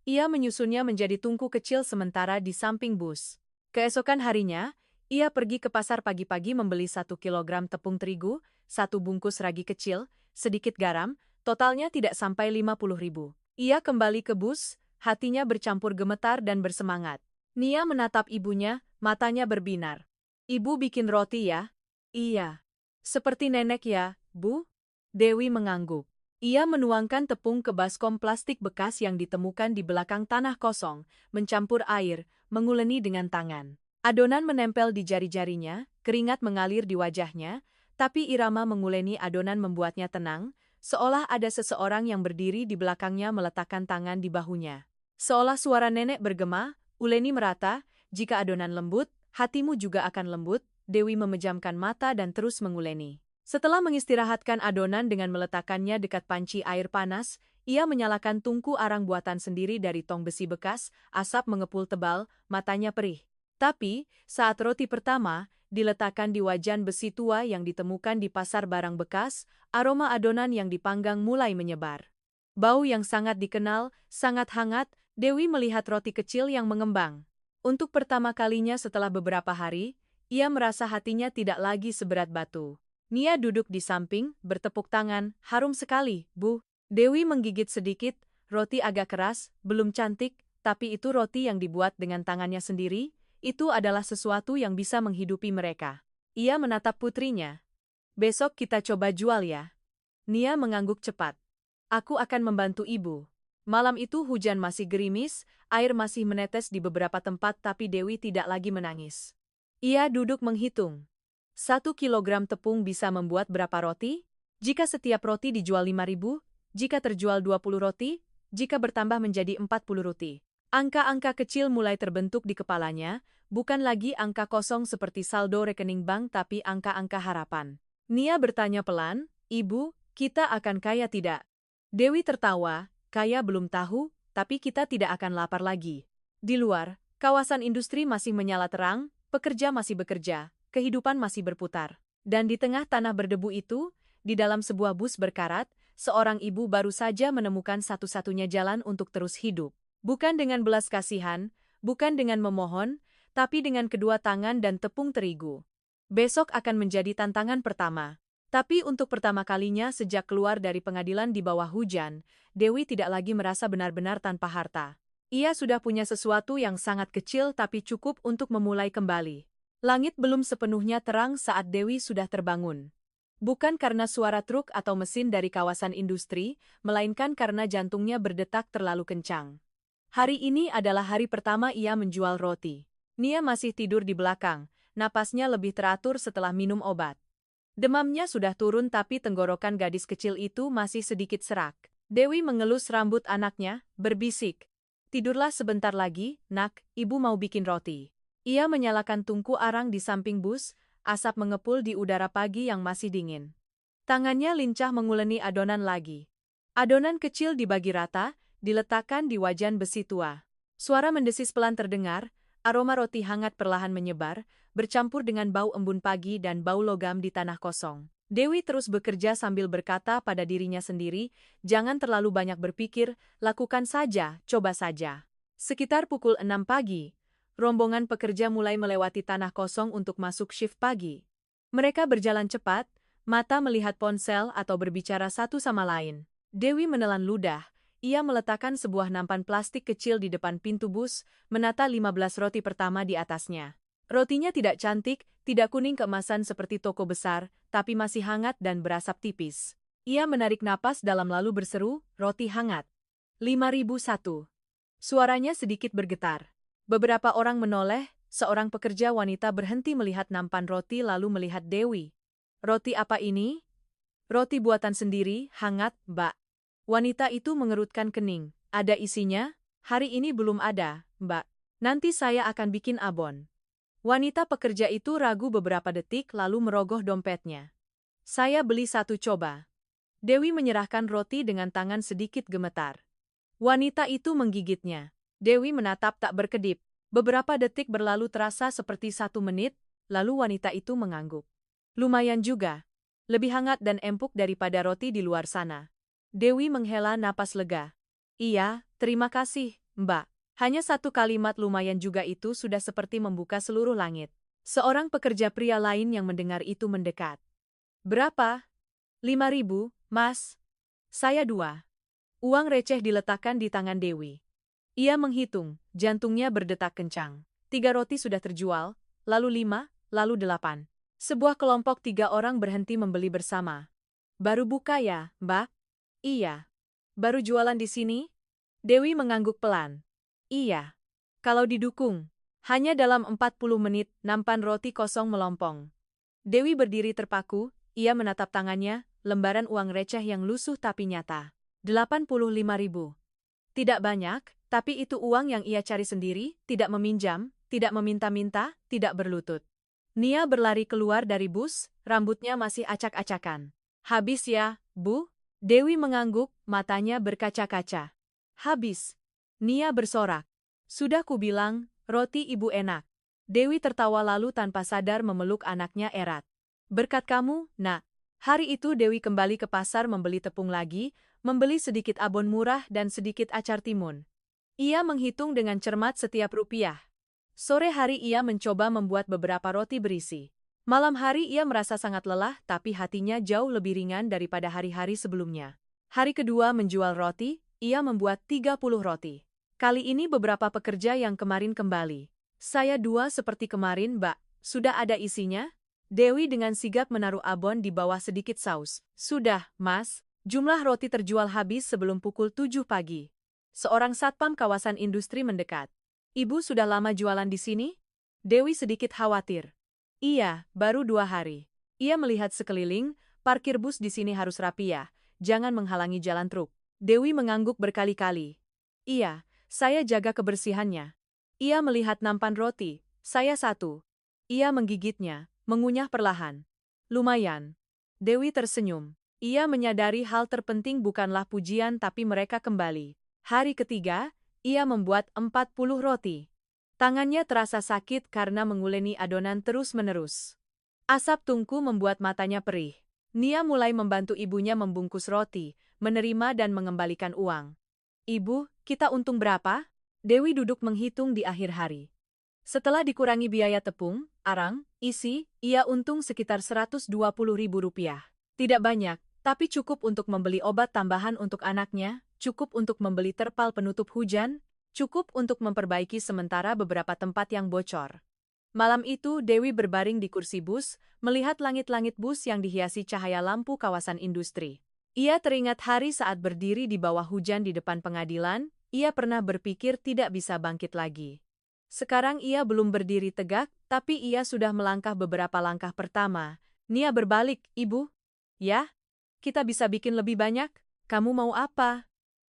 Ia menyusunnya menjadi tungku kecil sementara di samping bus. Keesokan harinya, ia pergi ke pasar pagi-pagi membeli 1 kilogram tepung terigu, 1 bungkus ragi kecil, sedikit garam, totalnya tidak sampai 50.000. Ia kembali ke bus, hatinya bercampur gemetar dan bersemangat. Nia menatap ibunya, matanya berbinar. "Ibu bikin roti ya?" "Iya." "Seperti nenek ya, Bu?" Dewi mengangguk. Ia menuangkan tepung ke baskom plastik bekas yang ditemukan di belakang tanah kosong, mencampur air, menguleni dengan tangan. Adonan menempel di jari-jarinya, keringat mengalir di wajahnya, tapi irama menguleni adonan membuatnya tenang, seolah ada seseorang yang berdiri di belakangnya meletakkan tangan di bahunya. Seolah suara nenek bergema, "Uleni merata, jika adonan lembut, hatimu juga akan lembut." Dewi memejamkan mata dan terus menguleni. Setelah mengistirahatkan adonan dengan meletakkannya dekat panci air panas, ia menyalakan tungku arang buatan sendiri dari tong besi bekas, asap mengepul tebal, matanya perih. Tapi, saat roti pertama diletakkan di wajan besi tua yang ditemukan di pasar barang bekas, aroma adonan yang dipanggang mulai menyebar. Bau yang sangat dikenal, sangat hangat, Dewi melihat roti kecil yang mengembang. Untuk pertama kalinya setelah beberapa hari, ia merasa hatinya tidak lagi seberat batu. Nia duduk di samping, bertepuk tangan, "Harum sekali, Bu." Dewi menggigit sedikit, roti agak keras, belum cantik, tapi itu roti yang dibuat dengan tangannya sendiri, itu adalah sesuatu yang bisa menghidupi mereka. Ia menatap putrinya. "Besok kita coba jual ya." Nia mengangguk cepat. "Aku akan membantu ibu." Malam itu hujan masih gerimis, air masih menetes di beberapa tempat tapi Dewi tidak lagi menangis. Ia duduk menghitung. 1 kilogram tepung bisa membuat berapa roti? Jika setiap roti dijual 5.000, jika terjual 20 roti, jika bertambah menjadi 40 roti. Angka-angka kecil mulai terbentuk di kepalanya, bukan lagi angka kosong seperti saldo rekening bank tapi angka-angka harapan. Nia bertanya pelan, "Ibu, kita akan kaya tidak?" Dewi tertawa, "Kaya belum tahu, tapi kita tidak akan lapar lagi." Di luar, kawasan industri masih menyala terang, pekerja masih bekerja, kehidupan masih berputar. Dan di tengah tanah berdebu itu, di dalam sebuah bus berkarat, seorang ibu baru saja menemukan satu-satunya jalan untuk terus hidup. Bukan dengan belas kasihan, bukan dengan memohon, tapi dengan kedua tangan dan tepung terigu. Besok akan menjadi tantangan pertama. Tapi untuk pertama kalinya sejak keluar dari pengadilan di bawah hujan, Dewi tidak lagi merasa benar-benar tanpa harta. Ia sudah punya sesuatu yang sangat kecil tapi cukup untuk memulai kembali. Langit belum sepenuhnya terang saat Dewi sudah terbangun. Bukan karena suara truk atau mesin dari kawasan industri, melainkan karena jantungnya berdetak terlalu kencang. Hari ini adalah hari pertama ia menjual roti. Nia masih tidur di belakang, napasnya lebih teratur setelah minum obat. Demamnya sudah turun tapi tenggorokan gadis kecil itu masih sedikit serak. Dewi mengelus rambut anaknya, berbisik. "Tidurlah sebentar lagi, nak, ibu mau bikin roti." Ia menyalakan tungku arang di samping bus, asap mengepul di udara pagi yang masih dingin. Tangannya lincah menguleni adonan lagi. Adonan kecil dibagi rata, diletakkan di wajan besi tua. Suara mendesis pelan terdengar, aroma roti hangat perlahan menyebar, bercampur dengan bau embun pagi dan bau logam di tanah kosong. Dewi terus bekerja sambil berkata pada dirinya sendiri, "Jangan terlalu banyak berpikir, lakukan saja, coba saja." Sekitar pukul 6 pagi, rombongan pekerja mulai melewati tanah kosong untuk masuk shift pagi. Mereka berjalan cepat, mata melihat ponsel atau berbicara satu sama lain. Dewi menelan ludah, ia meletakkan sebuah nampan plastik kecil di depan pintu bus, menata 15 roti pertama di atasnya. Rotinya tidak cantik, tidak kuning keemasan seperti toko besar, tapi masih hangat dan berasap tipis. Ia menarik napas dalam lalu berseru, "Roti hangat." 5001. Suaranya sedikit bergetar. Beberapa orang menoleh, seorang pekerja wanita berhenti melihat nampan roti lalu melihat Dewi. "Roti apa ini?" "Roti buatan sendiri, hangat, Mbak." Wanita itu mengerutkan kening. "Ada isinya?" "Hari ini belum ada, Mbak. Nanti saya akan bikin abon." Wanita pekerja itu ragu beberapa detik lalu merogoh dompetnya. "Saya beli satu coba." Dewi menyerahkan roti dengan tangan sedikit gemetar. Wanita itu menggigitnya. Dewi menatap tak berkedip. Beberapa detik berlalu terasa seperti 1 menit, lalu wanita itu mengangguk. "Lumayan juga. Lebih hangat dan empuk daripada roti di luar sana." Dewi menghela napas lega. "Iya, terima kasih, Mbak." Hanya satu kalimat lumayan juga itu sudah seperti membuka seluruh langit. Seorang pekerja pria lain yang mendengar itu mendekat. "Berapa?" 5.000, Mas. "Saya 2." Uang receh diletakkan di tangan Dewi. Ia menghitung, jantungnya berdetak kencang. 3 roti sudah terjual, lalu 5, lalu 8. Sebuah kelompok 3 orang berhenti membeli bersama. "Baru buka ya, Mbak?" "Iya." "Baru jualan di sini?" Dewi mengangguk pelan. "Iya." "Kalau didukung." Hanya dalam 40 menit, nampan roti kosong melompong. Dewi berdiri terpaku, ia menatap tangannya, lembaran uang receh yang lusuh tapi nyata. 85.000. Tidak banyak, tapi itu uang yang ia cari sendiri, tidak meminjam, tidak meminta-minta, tidak berlutut. Nia berlari keluar dari bus, rambutnya masih acak-acakan. "Habis ya, Bu?" Dewi mengangguk, matanya berkaca-kaca. "Habis." Nia bersorak. "Sudah kubilang, roti ibu enak." Dewi tertawa lalu tanpa sadar memeluk anaknya erat. "Berkat kamu, Nak." Hari itu Dewi kembali ke pasar membeli tepung lagi, membeli sedikit abon murah dan sedikit acar timun. Ia menghitung dengan cermat setiap rupiah. Sore hari ia mencoba membuat beberapa roti berisi. Malam hari ia merasa sangat lelah tapi hatinya jauh lebih ringan daripada hari-hari sebelumnya. Hari kedua menjual roti, ia membuat 30 roti. Kali ini beberapa pekerja yang kemarin kembali. "Saya 2 seperti kemarin, Mbak. Sudah ada isinya?" Dewi dengan sigap menaruh abon di bawah sedikit saus. "Sudah, Mas." Jumlah roti terjual habis sebelum pukul 7 pagi. Seorang satpam kawasan industri mendekat. "Ibu sudah lama jualan di sini?" Dewi sedikit khawatir. "Iya, baru 2 hari." Ia melihat sekeliling, parkir bus di sini harus rapi ya, jangan menghalangi jalan truk. Dewi mengangguk berkali-kali. "Iya, saya jaga kebersihannya." Ia melihat nampan roti, "Saya 1." Ia menggigitnya, mengunyah perlahan. "Lumayan." Dewi tersenyum. Ia menyadari hal terpenting bukanlah pujian tapi mereka kembali. Hari ketiga, ia membuat 40 roti. Tangannya terasa sakit karena menguleni adonan terus-menerus. Asap tungku membuat matanya perih. Nia mulai membantu ibunya membungkus roti, menerima dan mengembalikan uang. Ibu, kita untung berapa? Dewi duduk menghitung di akhir hari. Setelah dikurangi biaya tepung, arang, isi, ia untung sekitar Rp120.000. Tidak banyak, tapi cukup untuk membeli obat tambahan untuk anaknya, cukup untuk membeli terpal penutup hujan, cukup untuk memperbaiki sementara beberapa tempat yang bocor. Malam itu Dewi berbaring di kursi bus, melihat langit-langit bus yang dihiasi cahaya lampu kawasan industri. Ia teringat hari saat berdiri di bawah hujan di depan pengadilan, ia pernah berpikir tidak bisa bangkit lagi. Sekarang ia belum berdiri tegak, tapi ia sudah melangkah beberapa langkah pertama. Nia berbalik, Ibu. Ya? Kita bisa bikin lebih banyak? Kamu mau apa?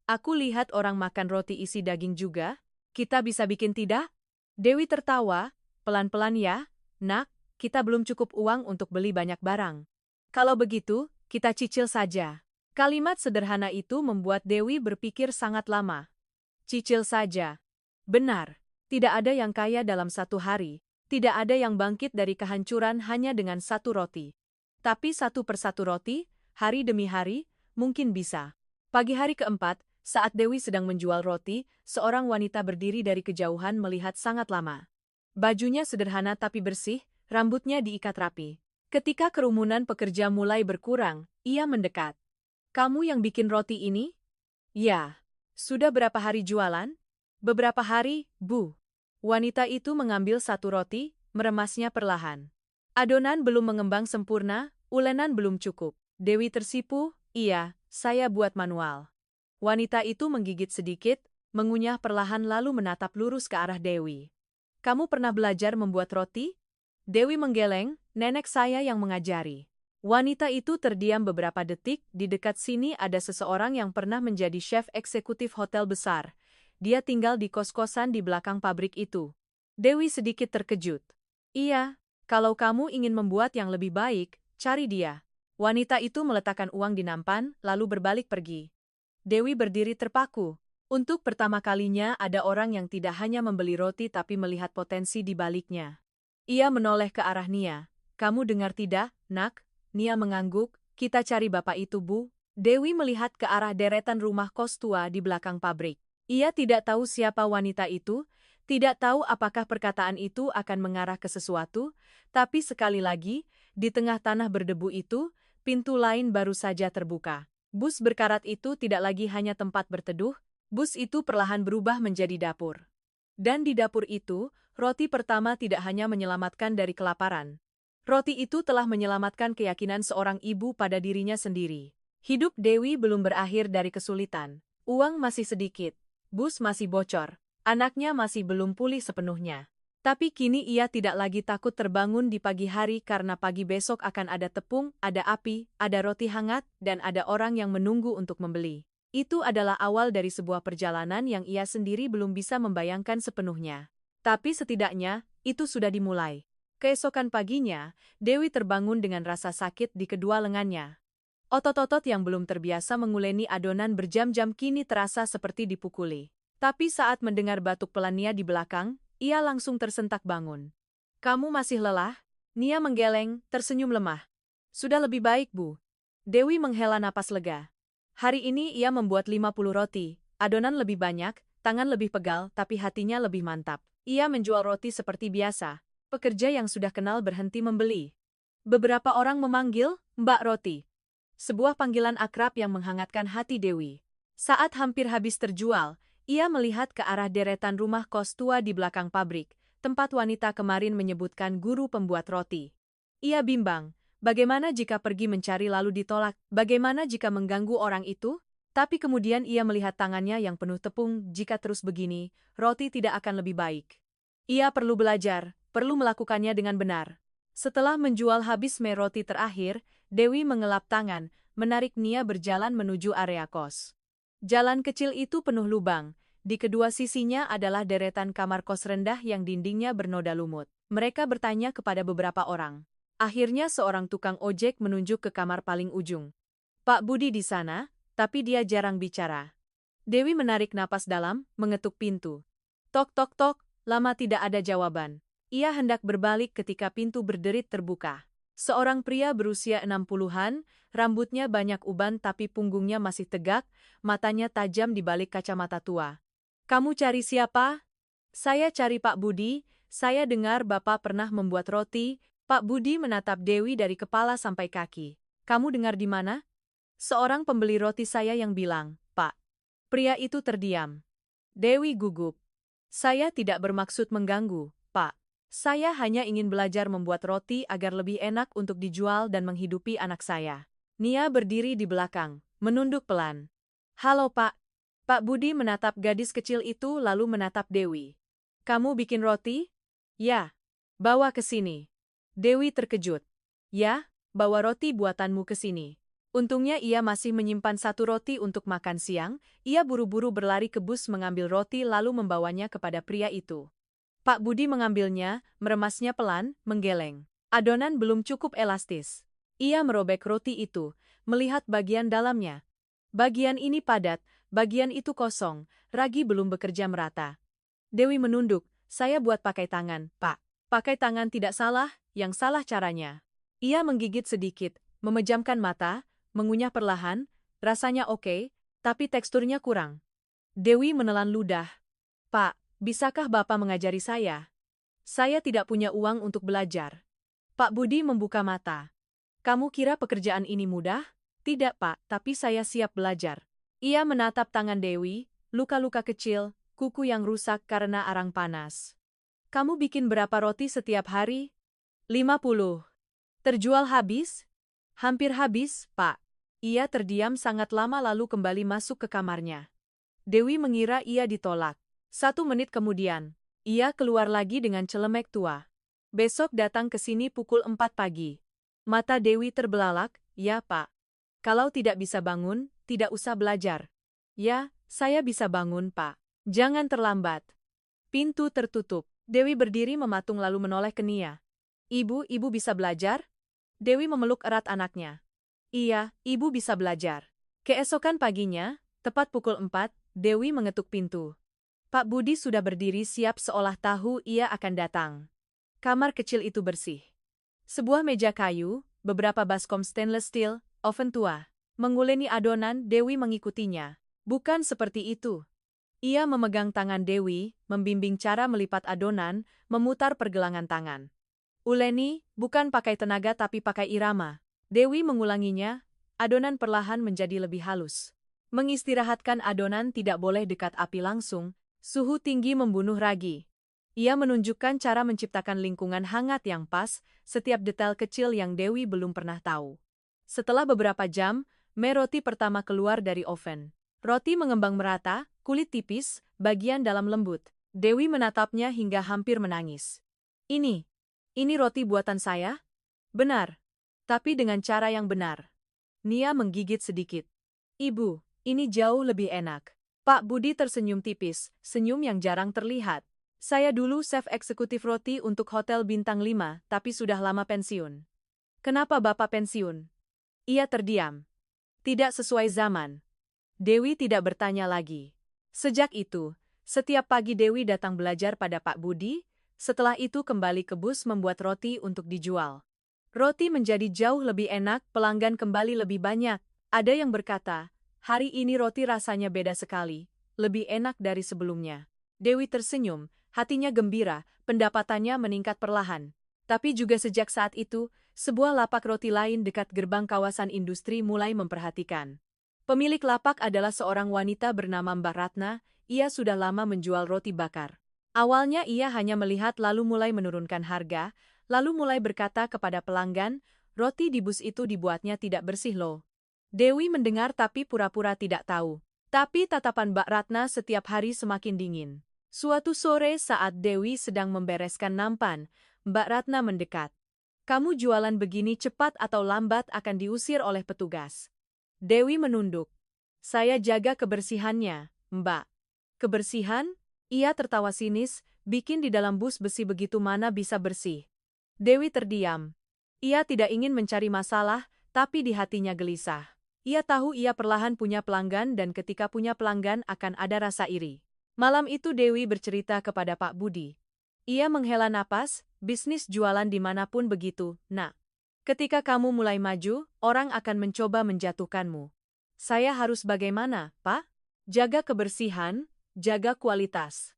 Aku lihat orang makan roti isi daging juga. Kita bisa bikin tidak? Dewi tertawa, pelan-pelan ya, nak, kita belum cukup uang untuk beli banyak barang. Kalau begitu, kita cicil saja. Kalimat sederhana itu membuat Dewi berpikir sangat lama. Cicil saja. Benar. Tidak ada yang kaya dalam satu hari, tidak ada yang bangkit dari kehancuran hanya dengan satu roti. Tapi satu persatu roti, hari demi hari, mungkin bisa. Pagi hari keempat, saat Dewi sedang menjual roti, seorang wanita berdiri dari kejauhan melihat sangat lama. Bajunya sederhana tapi bersih, rambutnya diikat rapi. Ketika kerumunan pekerja mulai berkurang, ia mendekat. Kamu yang bikin roti ini? Ya. Sudah berapa hari jualan? Beberapa hari, Bu. Wanita itu mengambil satu roti, meremasnya perlahan. Adonan belum mengembang sempurna, ulenan belum cukup. Dewi tersipu, iya, saya buat manual. Wanita itu menggigit sedikit, mengunyah perlahan lalu menatap lurus ke arah Dewi. Kamu pernah belajar membuat roti? Dewi menggeleng, nenek saya yang mengajari. Wanita itu terdiam beberapa detik, di dekat sini ada seseorang yang pernah menjadi chef eksekutif hotel besar. Dia tinggal di kos-kosan di belakang pabrik itu. Dewi sedikit terkejut. Iya, kalau kamu ingin membuat yang lebih baik, cari dia. Wanita itu meletakkan uang di nampan, lalu berbalik pergi. Dewi berdiri terpaku. Untuk pertama kalinya ada orang yang tidak hanya membeli roti tapi melihat potensi di baliknya. Ia menoleh ke arah Nia. Kamu dengar tidak, nak? Nia mengangguk. Kita cari bapak itu, Bu. Dewi melihat ke arah deretan rumah kos tua di belakang pabrik. Ia tidak tahu siapa wanita itu, tidak tahu apakah perkataan itu akan mengarah ke sesuatu, tapi sekali lagi, di tengah tanah berdebu itu, pintu lain baru saja terbuka. Bus berkarat itu tidak lagi hanya tempat berteduh, bus itu perlahan berubah menjadi dapur. Dan di dapur itu, roti pertama tidak hanya menyelamatkan dari kelaparan. Roti itu telah menyelamatkan keyakinan seorang ibu pada dirinya sendiri. Hidup Dewi belum berakhir dari kesulitan. Uang masih sedikit. Bus masih bocor, anaknya masih belum pulih sepenuhnya. Tapi kini ia tidak lagi takut terbangun di pagi hari karena pagi besok akan ada tepung, ada api, ada roti hangat, dan ada orang yang menunggu untuk membeli. Itu adalah awal dari sebuah perjalanan yang ia sendiri belum bisa membayangkan sepenuhnya. Tapi setidaknya, itu sudah dimulai. Keesokan paginya, Dewi terbangun dengan rasa sakit di kedua lengannya. Otot-otot yang belum terbiasa menguleni adonan berjam-jam kini terasa seperti dipukuli. Tapi saat mendengar batuk pelan Nia di belakang, ia langsung tersentak bangun. Kamu masih lelah? Nia menggeleng, tersenyum lemah. Sudah lebih baik, Bu. Dewi menghela napas lega. Hari ini ia membuat 50 roti, adonan lebih banyak, tangan lebih pegal, tapi hatinya lebih mantap. Ia menjual roti seperti biasa. Pekerja yang sudah kenal berhenti membeli. Beberapa orang memanggil, Mbak Roti. Sebuah panggilan akrab yang menghangatkan hati Dewi. Saat hampir habis terjual, ia melihat ke arah deretan rumah kos tua di belakang pabrik, tempat wanita kemarin menyebutkan guru pembuat roti. Ia bimbang, bagaimana jika pergi mencari lalu ditolak, bagaimana jika mengganggu orang itu? Tapi kemudian ia melihat tangannya yang penuh tepung, jika terus begini, roti tidak akan lebih baik. Ia perlu belajar, perlu melakukannya dengan benar. Setelah menjual habis mie roti terakhir, Dewi mengelap tangan, menarik Nia berjalan menuju area kos. Jalan kecil itu penuh lubang, di kedua sisinya adalah deretan kamar kos rendah yang dindingnya bernoda lumut. Mereka bertanya kepada beberapa orang. Akhirnya seorang tukang ojek menunjuk ke kamar paling ujung. Pak Budi di sana, tapi dia jarang bicara. Dewi menarik napas dalam, mengetuk pintu. Tok tok tok, lama tidak ada jawaban. Ia hendak berbalik ketika pintu berderit terbuka. Seorang pria berusia 60-an, rambutnya banyak uban tapi punggungnya masih tegak, matanya tajam di balik kacamata tua. "Kamu cari siapa?" "Saya cari Pak Budi, saya dengar Bapak pernah membuat roti." Pak Budi menatap Dewi dari kepala sampai kaki. "Kamu dengar di mana?" "Seorang pembeli roti saya yang bilang, Pak." Pria itu terdiam. Dewi gugup. "Saya tidak bermaksud mengganggu, Pak. Saya hanya ingin belajar membuat roti agar lebih enak untuk dijual dan menghidupi anak saya." Nia berdiri di belakang, menunduk pelan. "Halo Pak." Pak Budi menatap gadis kecil itu lalu menatap Dewi. "Kamu bikin roti?" "Ya." "Bawa ke sini." Dewi terkejut. "Ya, bawa roti buatanmu ke sini." Untungnya ia masih menyimpan satu roti untuk makan siang, ia buru-buru berlari ke bus mengambil roti lalu membawanya kepada pria itu. Pak Budi mengambilnya, meremasnya pelan, menggeleng. Adonan belum cukup elastis. Ia merobek roti itu, melihat bagian dalamnya. Bagian ini padat, bagian itu kosong, ragi belum bekerja merata. Dewi menunduk, "Saya buat pakai tangan, Pak." "Pakai tangan tidak salah, yang salah caranya." Ia menggigit sedikit, memejamkan mata, mengunyah perlahan, rasanya oke, tapi teksturnya kurang. Dewi menelan ludah. "Pak, bisakah Bapak mengajari saya? Saya tidak punya uang untuk belajar." Pak Budi membuka mata. "Kamu kira pekerjaan ini mudah?" "Tidak, Pak, tapi saya siap belajar." Ia menatap tangan Dewi, luka-luka kecil, kuku yang rusak karena arang panas. "Kamu bikin berapa roti setiap hari?" 50. "Terjual habis?" "Hampir habis, Pak." Ia terdiam sangat lama lalu kembali masuk ke kamarnya. Dewi mengira ia ditolak. 1 menit kemudian, ia keluar lagi dengan celemek tua. "Besok datang ke sini pukul 4 pagi. Mata Dewi terbelalak. "Ya, Pak." "Kalau tidak bisa bangun, tidak usah belajar." "Ya, saya bisa bangun, Pak. Jangan terlambat." Pintu tertutup. Dewi berdiri mematung lalu menoleh ke Nia. Ibu bisa belajar?" Dewi memeluk erat anaknya. "Iya, ibu bisa belajar." Keesokan paginya, tepat pukul 4, Dewi mengetuk pintu. Pak Budi sudah berdiri siap seolah tahu ia akan datang. Kamar kecil itu bersih. Sebuah meja kayu, beberapa baskom stainless steel, oven tua. Menguleni adonan, Dewi mengikutinya. Bukan seperti itu. Ia memegang tangan Dewi, membimbing cara melipat adonan, memutar pergelangan tangan. "Uleni, bukan pakai tenaga tapi pakai irama." Dewi mengulanginya, adonan perlahan menjadi lebih halus. Mengistirahatkan adonan tidak boleh dekat api langsung, suhu tinggi membunuh ragi. Ia menunjukkan cara menciptakan lingkungan hangat yang pas, setiap detail kecil yang Dewi belum pernah tahu. Setelah beberapa jam, mie roti pertama keluar dari oven. Roti mengembang merata, kulit tipis, bagian dalam lembut. Dewi menatapnya hingga hampir menangis. Ini roti buatan saya?" "Benar. Tapi dengan cara yang benar." Nia menggigit sedikit. "Ibu, ini jauh lebih enak." Pak Budi tersenyum tipis, senyum yang jarang terlihat. "Saya dulu chef eksekutif roti untuk Hotel Bintang 5, tapi sudah lama pensiun." "Kenapa Bapak pensiun?" Ia terdiam. "Tidak sesuai zaman." Dewi tidak bertanya lagi. Sejak itu, setiap pagi Dewi datang belajar pada Pak Budi, setelah itu kembali ke bus membuat roti untuk dijual. Roti menjadi jauh lebih enak, pelanggan kembali lebih banyak. Ada yang berkata, "Hari ini roti rasanya beda sekali, lebih enak dari sebelumnya." Dewi tersenyum, hatinya gembira, pendapatannya meningkat perlahan. Tapi juga sejak saat itu, sebuah lapak roti lain dekat gerbang kawasan industri mulai memperhatikan. Pemilik lapak adalah seorang wanita bernama Mbak Ratna, ia sudah lama menjual roti bakar. Awalnya ia hanya melihat lalu mulai menurunkan harga, lalu mulai berkata kepada pelanggan, "Roti di bus itu dibuatnya tidak bersih loh." Dewi mendengar tapi pura-pura tidak tahu. Tapi tatapan Mbak Ratna setiap hari semakin dingin. Suatu sore saat Dewi sedang membereskan nampan, Mbak Ratna mendekat. "Kamu jualan begini cepat atau lambat akan diusir oleh petugas." Dewi menunduk. "Saya jaga kebersihannya, Mbak." "Kebersihan?" Ia tertawa sinis, "bikin di dalam bus besi begitu mana bisa bersih." Dewi terdiam. Ia tidak ingin mencari masalah, tapi di hatinya gelisah. Ia tahu ia perlahan punya pelanggan dan ketika punya pelanggan akan ada rasa iri. Malam itu Dewi bercerita kepada Pak Budi. Ia menghela napas, "Bisnis jualan dimanapun begitu, Nak. Ketika kamu mulai maju, orang akan mencoba menjatuhkanmu. Saya harus bagaimana, Pak? Jaga kebersihan, jaga kualitas.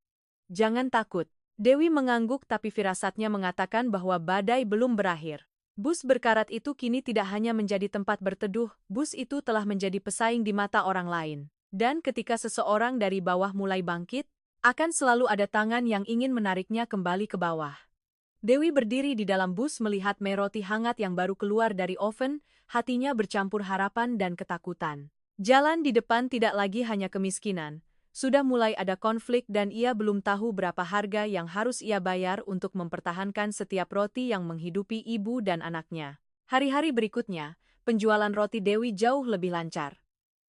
Jangan takut. Dewi mengangguk tapi firasatnya mengatakan bahwa badai belum berakhir. Bus berkarat itu kini tidak hanya menjadi tempat berteduh, bus itu telah menjadi pesaing di mata orang lain. Dan ketika seseorang dari bawah mulai bangkit, akan selalu ada tangan yang ingin menariknya kembali ke bawah. Dewi berdiri di dalam bus melihat mie roti hangat yang baru keluar dari oven, hatinya bercampur harapan dan ketakutan. Jalan di depan tidak lagi hanya kemiskinan. Sudah mulai ada konflik dan ia belum tahu berapa harga yang harus ia bayar untuk mempertahankan setiap roti yang menghidupi ibu dan anaknya. Hari-hari berikutnya, penjualan roti Dewi jauh lebih lancar.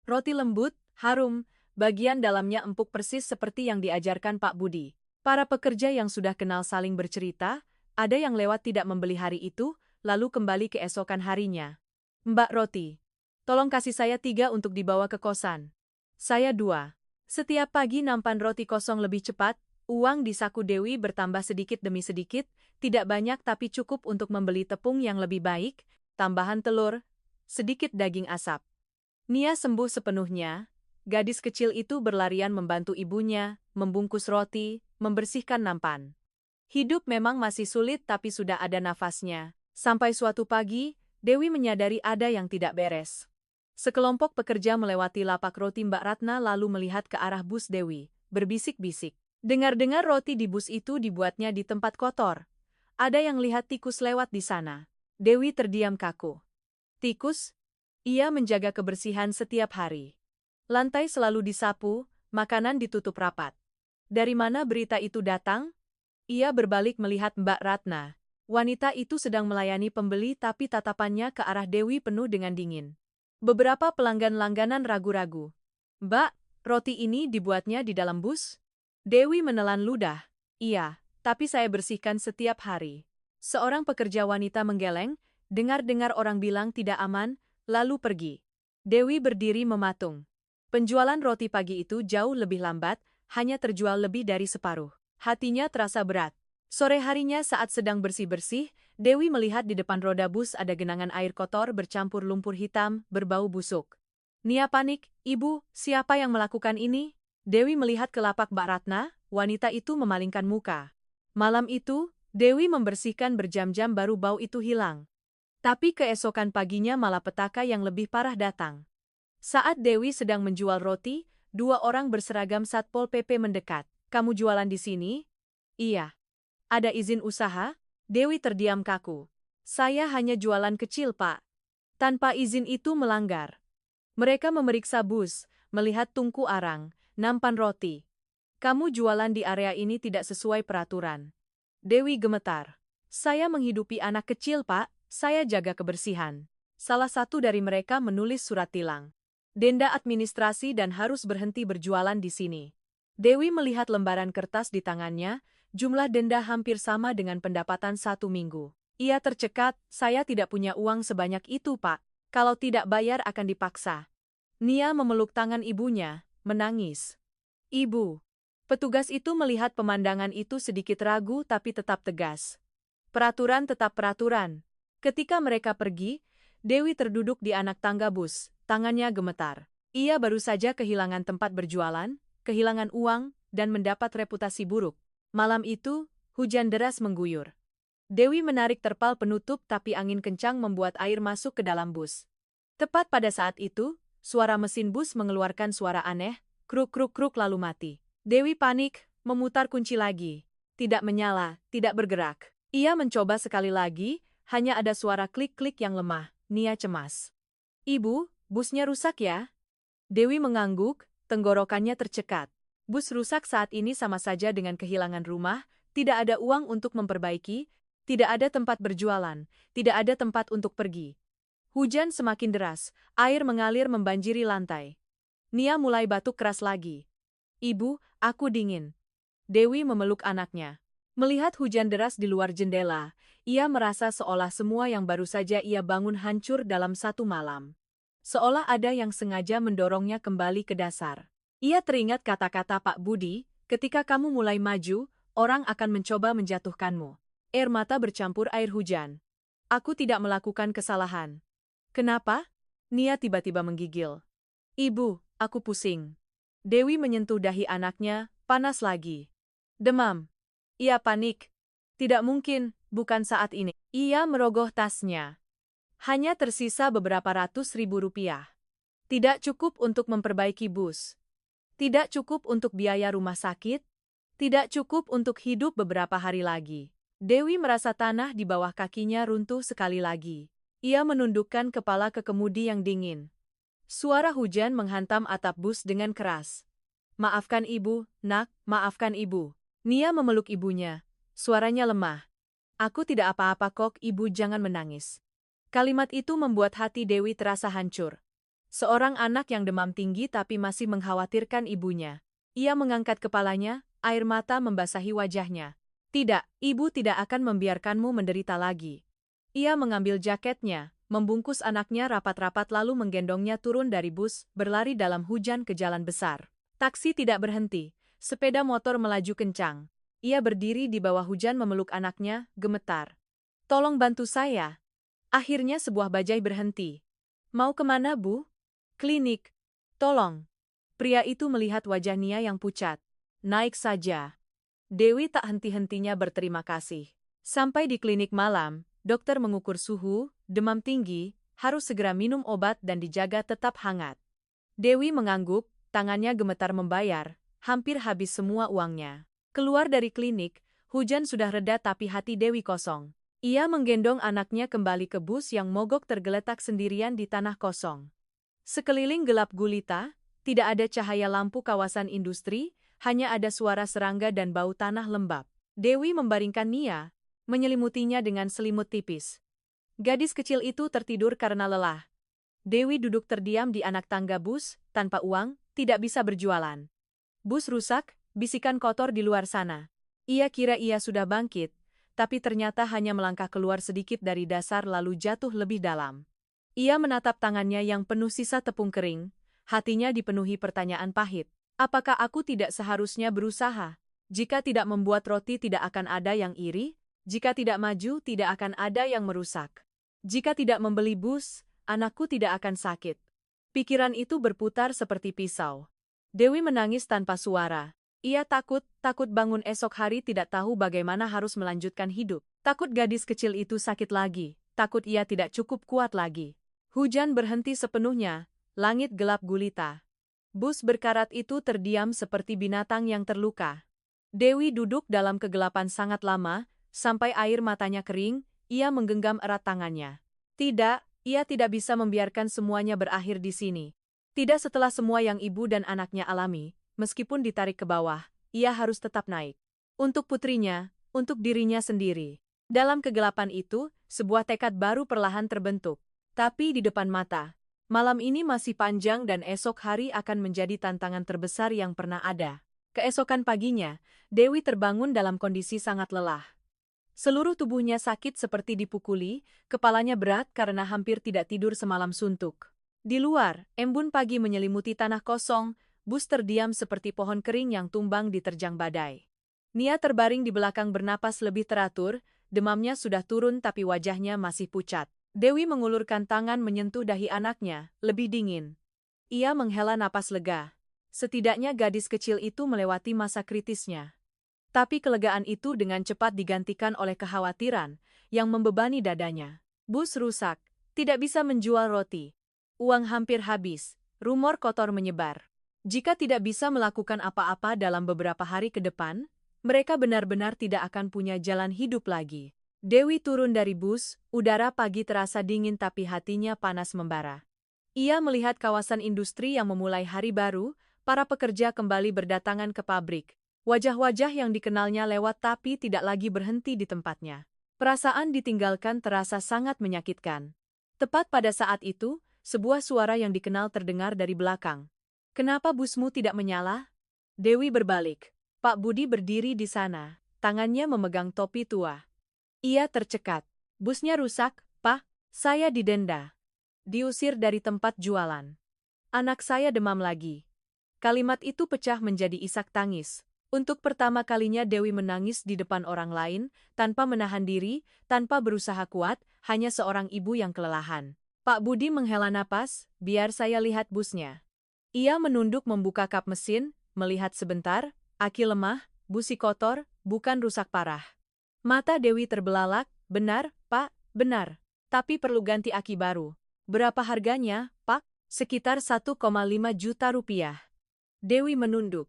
Roti lembut, harum, bagian dalamnya empuk persis seperti yang diajarkan Pak Budi. Para pekerja yang sudah kenal saling bercerita, ada yang lewat tidak membeli hari itu, lalu kembali keesokan harinya. Mbak Roti, tolong kasih saya 3 untuk dibawa ke kosan. Saya 2. Setiap pagi nampan roti kosong lebih cepat, uang di saku Dewi bertambah sedikit demi sedikit, tidak banyak tapi cukup untuk membeli tepung yang lebih baik, tambahan telur, sedikit daging asap. Nia sembuh sepenuhnya, gadis kecil itu berlarian membantu ibunya, membungkus roti, membersihkan nampan. Hidup memang masih sulit tapi sudah ada nafasnya. Sampai suatu pagi, Dewi menyadari ada yang tidak beres. Sekelompok pekerja melewati lapak roti Mbak Ratna lalu melihat ke arah bus Dewi, berbisik-bisik. Dengar-dengar roti di bus itu dibuatnya di tempat kotor. Ada yang lihat tikus lewat di sana. Dewi terdiam kaku. Tikus? Ia menjaga kebersihan setiap hari. Lantai selalu disapu, makanan ditutup rapat. Dari mana berita itu datang? Ia berbalik melihat Mbak Ratna. Wanita itu sedang melayani pembeli tapi tatapannya ke arah Dewi penuh dengan dingin. Beberapa pelanggan langganan ragu-ragu. Mbak, roti ini dibuatnya di dalam bus? Dewi menelan ludah. Iya, tapi saya bersihkan setiap hari. Seorang pekerja wanita menggeleng, dengar-dengar orang bilang tidak aman, lalu pergi. Dewi berdiri mematung. Penjualan roti pagi itu jauh lebih lambat, hanya terjual lebih dari separuh. Hatinya terasa berat. Sore harinya saat sedang bersih-bersih, Dewi melihat di depan roda bus ada genangan air kotor bercampur lumpur hitam, berbau busuk. Nia panik, "Ibu, siapa yang melakukan ini?" Dewi melihat ke lapak Mbak Ratna, wanita itu memalingkan muka. Malam itu, Dewi membersihkan berjam-jam baru bau itu hilang. Tapi keesokan paginya malapetaka yang lebih parah datang. Saat Dewi sedang menjual roti, 2 orang berseragam Satpol PP mendekat. "Kamu jualan di sini?" "Iya." "Ada izin usaha?" Dewi terdiam kaku. "Saya hanya jualan kecil, Pak." Tanpa izin itu melanggar. Mereka memeriksa bus, melihat tungku arang, nampan roti. "Kamu jualan di area ini tidak sesuai peraturan." Dewi gemetar. "Saya menghidupi anak kecil, Pak. Saya jaga kebersihan." Salah satu dari mereka menulis surat tilang. Denda administrasi dan harus berhenti berjualan di sini. Dewi melihat lembaran kertas di tangannya, jumlah denda hampir sama dengan pendapatan 1 minggu. Ia tercekat, "Saya tidak punya uang sebanyak itu, Pak. Kalau tidak bayar akan dipaksa." Nia memeluk tangan ibunya, menangis. "Ibu." Petugas itu melihat pemandangan itu sedikit ragu tapi tetap tegas. Peraturan tetap peraturan. Ketika mereka pergi, Dewi terduduk di anak tangga bus, tangannya gemetar. Ia baru saja kehilangan tempat berjualan, kehilangan uang, dan mendapat reputasi buruk. Malam itu, hujan deras mengguyur. Dewi menarik terpal penutup tapi angin kencang membuat air masuk ke dalam bus. Tepat pada saat itu, suara mesin bus mengeluarkan suara aneh, kruk-kruk-kruk lalu mati. Dewi panik, memutar kunci lagi. Tidak menyala, tidak bergerak. Ia mencoba sekali lagi, hanya ada suara klik-klik yang lemah. Nia cemas. "Ibu, busnya rusak ya?" Dewi mengangguk, tenggorokannya tercekat. Bus rusak saat ini sama saja dengan kehilangan rumah, tidak ada uang untuk memperbaiki, tidak ada tempat berjualan, tidak ada tempat untuk pergi. Hujan semakin deras, air mengalir membanjiri lantai. Nia mulai batuk keras lagi. "Ibu, aku dingin." Dewi memeluk anaknya. Melihat hujan deras di luar jendela, ia merasa seolah semua yang baru saja ia bangun hancur dalam satu malam. Seolah ada yang sengaja mendorongnya kembali ke dasar. Ia teringat kata-kata Pak Budi, "Ketika kamu mulai maju, orang akan mencoba menjatuhkanmu." Air mata bercampur air hujan. Aku tidak melakukan kesalahan. Kenapa? Nia tiba-tiba menggigil. Ibu, aku pusing. Dewi menyentuh dahi anaknya, panas lagi. Demam. Ia panik. Tidak mungkin, bukan saat ini. Ia merogoh tasnya. Hanya tersisa beberapa ratus ribu rupiah. Tidak cukup untuk memperbaiki bus. Tidak cukup untuk biaya rumah sakit. Tidak cukup untuk hidup beberapa hari lagi. Dewi merasa tanah di bawah kakinya runtuh sekali lagi. Ia menundukkan kepala ke kemudi yang dingin. Suara hujan menghantam atap bus dengan keras. Maafkan ibu, nak, maafkan ibu. Nia memeluk ibunya. Suaranya lemah. Aku tidak apa-apa kok, ibu jangan menangis. Kalimat itu membuat hati Dewi terasa hancur. Seorang anak yang demam tinggi tapi masih mengkhawatirkan ibunya. Ia mengangkat kepalanya, air mata membasahi wajahnya. Tidak, ibu tidak akan membiarkanmu menderita lagi. Ia mengambil jaketnya, membungkus anaknya rapat-rapat lalu menggendongnya turun dari bus, berlari dalam hujan ke jalan besar. Taksi tidak berhenti, sepeda motor melaju kencang. Ia berdiri di bawah hujan memeluk anaknya, gemetar. Tolong bantu saya. Akhirnya sebuah bajai berhenti. Mau kemana, Bu? Klinik. Tolong. Pria itu melihat wajah Nia yang pucat. Naik saja. Dewi tak henti-hentinya berterima kasih. Sampai di klinik malam, dokter mengukur suhu, demam tinggi, harus segera minum obat dan dijaga tetap hangat. Dewi mengangguk, tangannya gemetar membayar, hampir habis semua uangnya. Keluar dari klinik, hujan sudah reda tapi hati Dewi kosong. Ia menggendong anaknya kembali ke bus yang mogok tergeletak sendirian di tanah kosong. Sekeliling gelap gulita, tidak ada cahaya lampu kawasan industri, hanya ada suara serangga dan bau tanah lembab. Dewi membaringkan Nia, menyelimutinya dengan selimut tipis. Gadis kecil itu tertidur karena lelah. Dewi duduk terdiam di anak tangga bus, tanpa uang, tidak bisa berjualan. Bus rusak, bisikan kotor di luar sana. Ia kira ia sudah bangkit, tapi ternyata hanya melangkah keluar sedikit dari dasar lalu jatuh lebih dalam. Ia menatap tangannya yang penuh sisa tepung kering, hatinya dipenuhi pertanyaan pahit. Apakah aku tidak seharusnya berusaha? Jika tidak membuat roti tidak akan ada yang iri, jika tidak maju tidak akan ada yang merusak. Jika tidak membeli bus, anakku tidak akan sakit. Pikiran itu berputar seperti pisau. Dewi menangis tanpa suara. Ia takut bangun esok hari tidak tahu bagaimana harus melanjutkan hidup. Takut gadis kecil itu sakit lagi, takut ia tidak cukup kuat lagi. Hujan berhenti sepenuhnya, langit gelap gulita. Bus berkarat itu terdiam seperti binatang yang terluka. Dewi duduk dalam kegelapan sangat lama, sampai air matanya kering, ia menggenggam erat tangannya. Tidak, ia tidak bisa membiarkan semuanya berakhir di sini. Tidak setelah semua yang ibu dan anaknya alami, meskipun ditarik ke bawah, ia harus tetap naik. Untuk putrinya, untuk dirinya sendiri. Dalam kegelapan itu, sebuah tekad baru perlahan terbentuk. Tapi di depan mata, malam ini masih panjang dan esok hari akan menjadi tantangan terbesar yang pernah ada. Keesokan paginya, Dewi terbangun dalam kondisi sangat lelah. Seluruh tubuhnya sakit seperti dipukuli, kepalanya berat karena hampir tidak tidur semalam suntuk. Di luar, embun pagi menyelimuti tanah kosong, bus terdiam seperti pohon kering yang tumbang diterjang badai. Nia terbaring di belakang bernapas lebih teratur, demamnya sudah turun tapi wajahnya masih pucat. Dewi mengulurkan tangan menyentuh dahi anaknya, lebih dingin. Ia menghela napas lega. Setidaknya gadis kecil itu melewati masa kritisnya. Tapi kelegaan itu dengan cepat digantikan oleh kekhawatiran yang membebani dadanya. Bus rusak, tidak bisa menjual roti. Uang hampir habis, rumor kotor menyebar. Jika tidak bisa melakukan apa-apa dalam beberapa hari ke depan, mereka benar-benar tidak akan punya jalan hidup lagi. Dewi turun dari bus, udara pagi terasa dingin tapi hatinya panas membara. Ia melihat kawasan industri yang memulai hari baru, para pekerja kembali berdatangan ke pabrik. Wajah-wajah yang dikenalnya lewat tapi tidak lagi berhenti di tempatnya. Perasaan ditinggalkan terasa sangat menyakitkan. Tepat pada saat itu, sebuah suara yang dikenal terdengar dari belakang. Kenapa busmu tidak menyala? Dewi berbalik. Pak Budi berdiri di sana, tangannya memegang topi tua. Ia tercekat. Busnya rusak, Pak. Saya didenda. Diusir dari tempat jualan. Anak saya demam lagi. Kalimat itu pecah menjadi isak tangis. Untuk pertama kalinya Dewi menangis di depan orang lain, tanpa menahan diri, tanpa berusaha kuat, hanya seorang ibu yang kelelahan. Pak Budi menghela napas, biar saya lihat busnya. Ia menunduk membuka kap mesin, melihat sebentar, aki lemah, busi kotor, bukan rusak parah. Mata Dewi terbelalak, benar, Pak, benar. Tapi perlu ganti aki baru. Berapa harganya, Pak? Sekitar 1,5 juta rupiah. Dewi menunduk.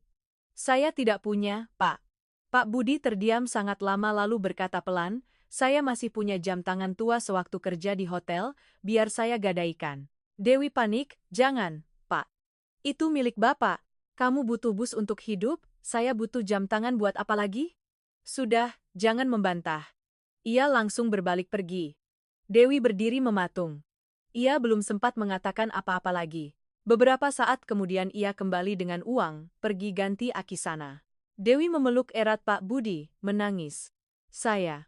Saya tidak punya, Pak. Pak Budi terdiam sangat lama lalu berkata pelan, saya masih punya jam tangan tua sewaktu kerja di hotel, biar saya gadaikan. Dewi panik, jangan, Pak. Itu milik Bapak. Kamu butuh bus untuk hidup, saya butuh jam tangan buat apa lagi? Sudah, jangan membantah. Ia langsung berbalik pergi. Dewi berdiri mematung. Ia belum sempat mengatakan apa-apa lagi. Beberapa saat kemudian ia kembali dengan uang, pergi ganti aki sana. Dewi memeluk erat Pak Budi, menangis. Saya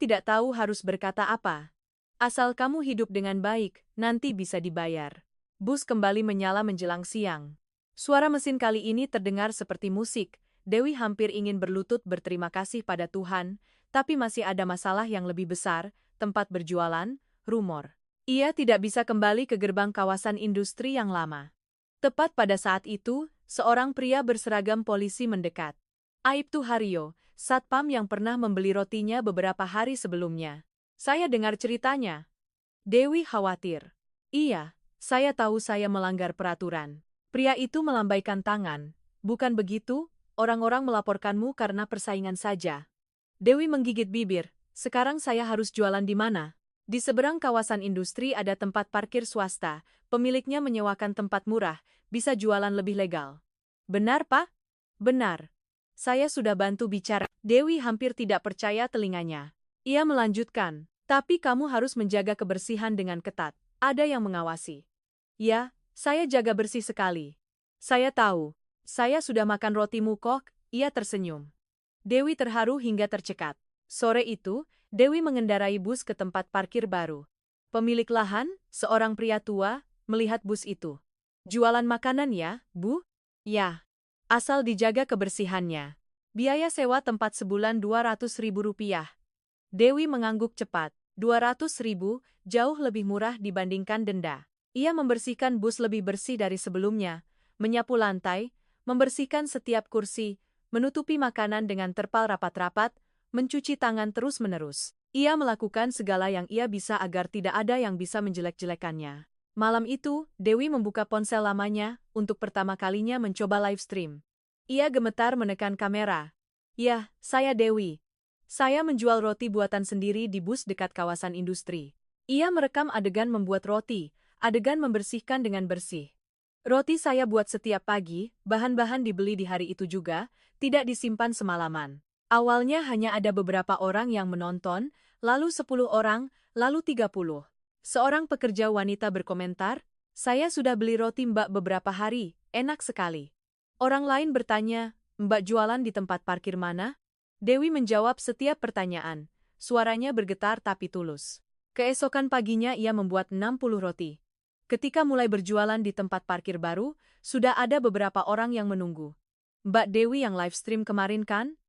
tidak tahu harus berkata apa. Asal kamu hidup dengan baik, nanti bisa dibayar. Bus kembali menyala menjelang siang. Suara mesin kali ini terdengar seperti musik. Dewi hampir ingin berlutut berterima kasih pada Tuhan, tapi masih ada masalah yang lebih besar, tempat berjualan, rumor. Ia tidak bisa kembali ke gerbang kawasan industri yang lama. Tepat pada saat itu, seorang pria berseragam polisi mendekat. Aibtu Haryo, satpam yang pernah membeli rotinya beberapa hari sebelumnya. Saya dengar ceritanya. Dewi khawatir. Iya, saya tahu saya melanggar peraturan. Pria itu melambaikan tangan. Bukan begitu, orang-orang melaporkanmu karena persaingan saja. Dewi menggigit bibir. Sekarang saya harus jualan di mana? Di seberang kawasan industri ada tempat parkir swasta, pemiliknya menyewakan tempat murah, bisa jualan lebih legal. Benar, Pak? Benar. Saya sudah bantu bicara. Dewi hampir tidak percaya telinganya. Ia melanjutkan, tapi kamu harus menjaga kebersihan dengan ketat. Ada yang mengawasi. Ya, saya jaga bersih sekali. Saya tahu. Saya sudah makan roti mukok, ia tersenyum. Dewi terharu hingga tercekat. Sore itu, Dewi mengendarai bus ke tempat parkir baru. Pemilik lahan, seorang pria tua, melihat bus itu. Jualan makanan ya, Bu? Ya. Asal dijaga kebersihannya. Biaya sewa tempat sebulan 200.000 rupiah. Dewi mengangguk cepat. 200.000, jauh lebih murah dibandingkan denda. Ia membersihkan bus lebih bersih dari sebelumnya, menyapu lantai, membersihkan setiap kursi, menutupi makanan dengan terpal rapat-rapat, mencuci tangan terus-menerus. Ia melakukan segala yang ia bisa agar tidak ada yang bisa menjelek-jelekannya. Malam itu, Dewi membuka ponsel lamanya, untuk pertama kalinya mencoba live stream. Ia gemetar menekan kamera. Ya, saya Dewi. Saya menjual roti buatan sendiri di bus dekat kawasan industri. Ia merekam adegan membuat roti, adegan membersihkan dengan bersih. Roti saya buat setiap pagi, bahan-bahan dibeli di hari itu juga, tidak disimpan semalaman. Awalnya hanya ada beberapa orang yang menonton, lalu 10 orang, lalu 30. Seorang pekerja wanita berkomentar, saya sudah beli roti Mbak beberapa hari, enak sekali. Orang lain bertanya, Mbak jualan di tempat parkir mana? Dewi menjawab setiap pertanyaan, suaranya bergetar tapi tulus. Keesokan paginya ia membuat 60 roti. Ketika mulai berjualan di tempat parkir baru, sudah ada beberapa orang yang menunggu. Mbak Dewi yang live stream kemarin kan?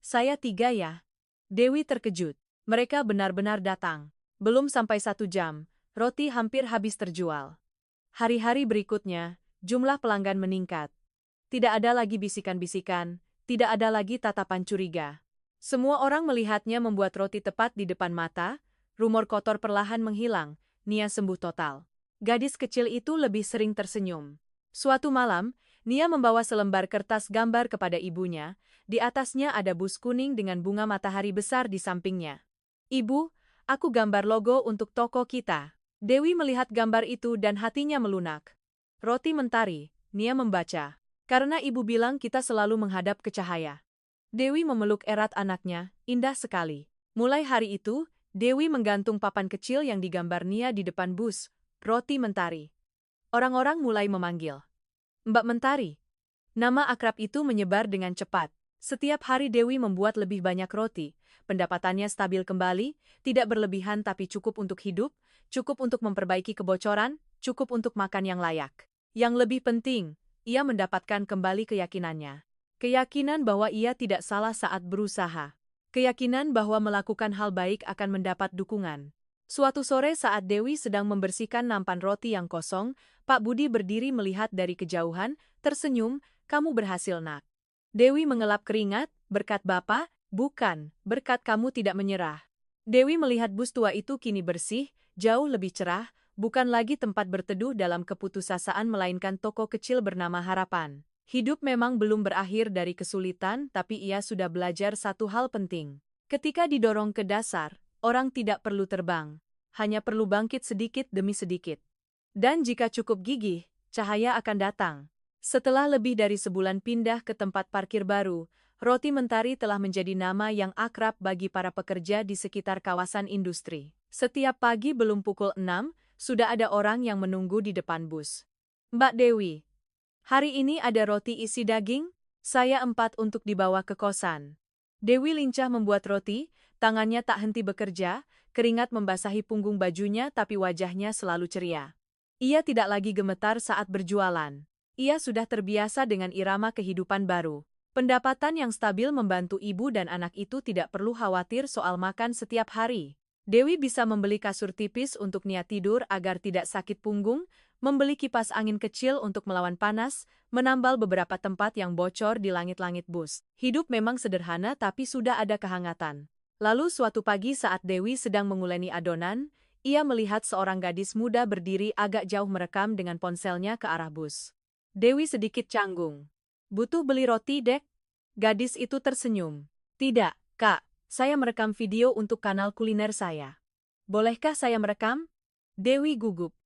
Saya 3 ya. Dewi terkejut. Mereka benar-benar datang. Belum sampai 1 jam, roti hampir habis terjual. Hari-hari berikutnya, jumlah pelanggan meningkat. Tidak ada lagi bisikan-bisikan, tidak ada lagi tatapan curiga. Semua orang melihatnya membuat roti tepat di depan mata, rumor kotor perlahan menghilang, Nia sembuh total. Gadis kecil itu lebih sering tersenyum. Suatu malam, Nia membawa selembar kertas gambar kepada ibunya, di atasnya ada bus kuning dengan bunga matahari besar di sampingnya. Ibu, aku gambar logo untuk toko kita. Dewi melihat gambar itu dan hatinya melunak. Roti mentari, Nia membaca. Karena ibu bilang kita selalu menghadap ke cahaya. Dewi memeluk erat anaknya, indah sekali. Mulai hari itu, Dewi menggantung papan kecil yang digambar Nia di depan bus, roti mentari. Orang-orang mulai memanggil Mbak Mentari. Nama akrab itu menyebar dengan cepat. Setiap hari Dewi membuat lebih banyak roti, pendapatannya stabil kembali, tidak berlebihan tapi cukup untuk hidup, cukup untuk memperbaiki kebocoran, cukup untuk makan yang layak. Yang lebih penting, ia mendapatkan kembali keyakinannya. Keyakinan bahwa ia tidak salah saat berusaha. Keyakinan bahwa melakukan hal baik akan mendapat dukungan. Suatu sore saat Dewi sedang membersihkan nampan roti yang kosong, Pak Budi berdiri melihat dari kejauhan, tersenyum, "Kamu berhasil, Nak." Dewi mengelap keringat, "Berkat Bapak, bukan, berkat kamu tidak menyerah." Dewi melihat bus tua itu kini bersih, jauh lebih cerah, bukan lagi tempat berteduh dalam keputusasaan melainkan toko kecil bernama Harapan. Hidup memang belum berakhir dari kesulitan, tapi ia sudah belajar satu hal penting. Ketika didorong ke dasar, orang tidak perlu terbang, hanya perlu bangkit sedikit demi sedikit. Dan jika cukup gigih, cahaya akan datang. Setelah lebih dari sebulan pindah ke tempat parkir baru, Roti Mentari telah menjadi nama yang akrab bagi para pekerja di sekitar kawasan industri. Setiap pagi belum pukul 6, sudah ada orang yang menunggu di depan bus. "Mbak Dewi, hari ini ada roti isi daging? Saya 4 untuk dibawa ke kosan." Dewi lincah membuat roti, tangannya tak henti bekerja, keringat membasahi punggung bajunya tapi wajahnya selalu ceria. Ia tidak lagi gemetar saat berjualan. Ia sudah terbiasa dengan irama kehidupan baru. Pendapatan yang stabil membantu ibu dan anak itu tidak perlu khawatir soal makan setiap hari. Dewi bisa membeli kasur tipis untuk niat tidur agar tidak sakit punggung, membeli kipas angin kecil untuk melawan panas, menambal beberapa tempat yang bocor di langit-langit bus. Hidup memang sederhana tapi sudah ada kehangatan. Lalu suatu pagi saat Dewi sedang menguleni adonan, ia melihat seorang gadis muda berdiri agak jauh merekam dengan ponselnya ke arah bus. Dewi sedikit canggung. "Butuh beli roti, Dek?" Gadis itu tersenyum. "Tidak, Kak. Saya merekam video untuk kanal kuliner saya." "Bolehkah saya merekam?" Dewi gugup.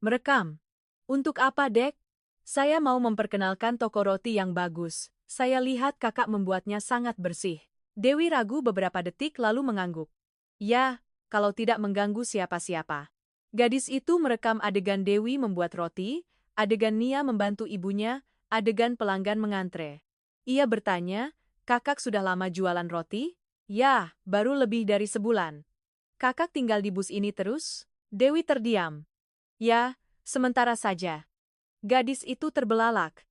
"Merekam? Untuk apa, Dek?" "Saya mau memperkenalkan toko roti yang bagus. Saya lihat kakak membuatnya sangat bersih." Dewi ragu beberapa detik lalu mengangguk. "Ya, kalau tidak mengganggu siapa-siapa." Gadis itu merekam adegan Dewi membuat roti, adegan Nia membantu ibunya, adegan pelanggan mengantre. Ia bertanya, "Kakak sudah lama jualan roti?" "Ya, baru lebih dari sebulan." "Kakak tinggal di bus ini terus?" Dewi terdiam. "Ya, sementara saja." Gadis itu terbelalak.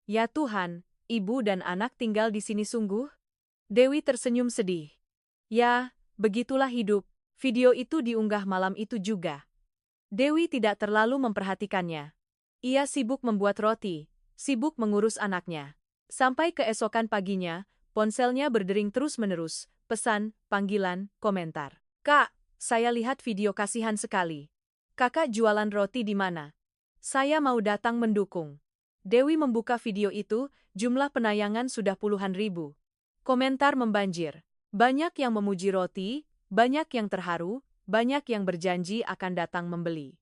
"Ya Tuhan, ibu dan anak tinggal di sini sungguh?" Dewi tersenyum sedih. "Ya, begitulah hidup." Video itu diunggah malam itu juga. Dewi tidak terlalu memperhatikannya. Ia sibuk membuat roti, sibuk mengurus anaknya. Sampai keesokan paginya, ponselnya berdering terus-menerus, pesan, panggilan, komentar. "Kak, saya lihat video kasihan sekali. Kakak jualan roti di mana? Saya mau datang mendukung." Dewi membuka video itu, jumlah penayangan sudah puluhan ribu. Komentar membanjir. Banyak yang memuji roti, banyak yang terharu, banyak yang berjanji akan datang membeli.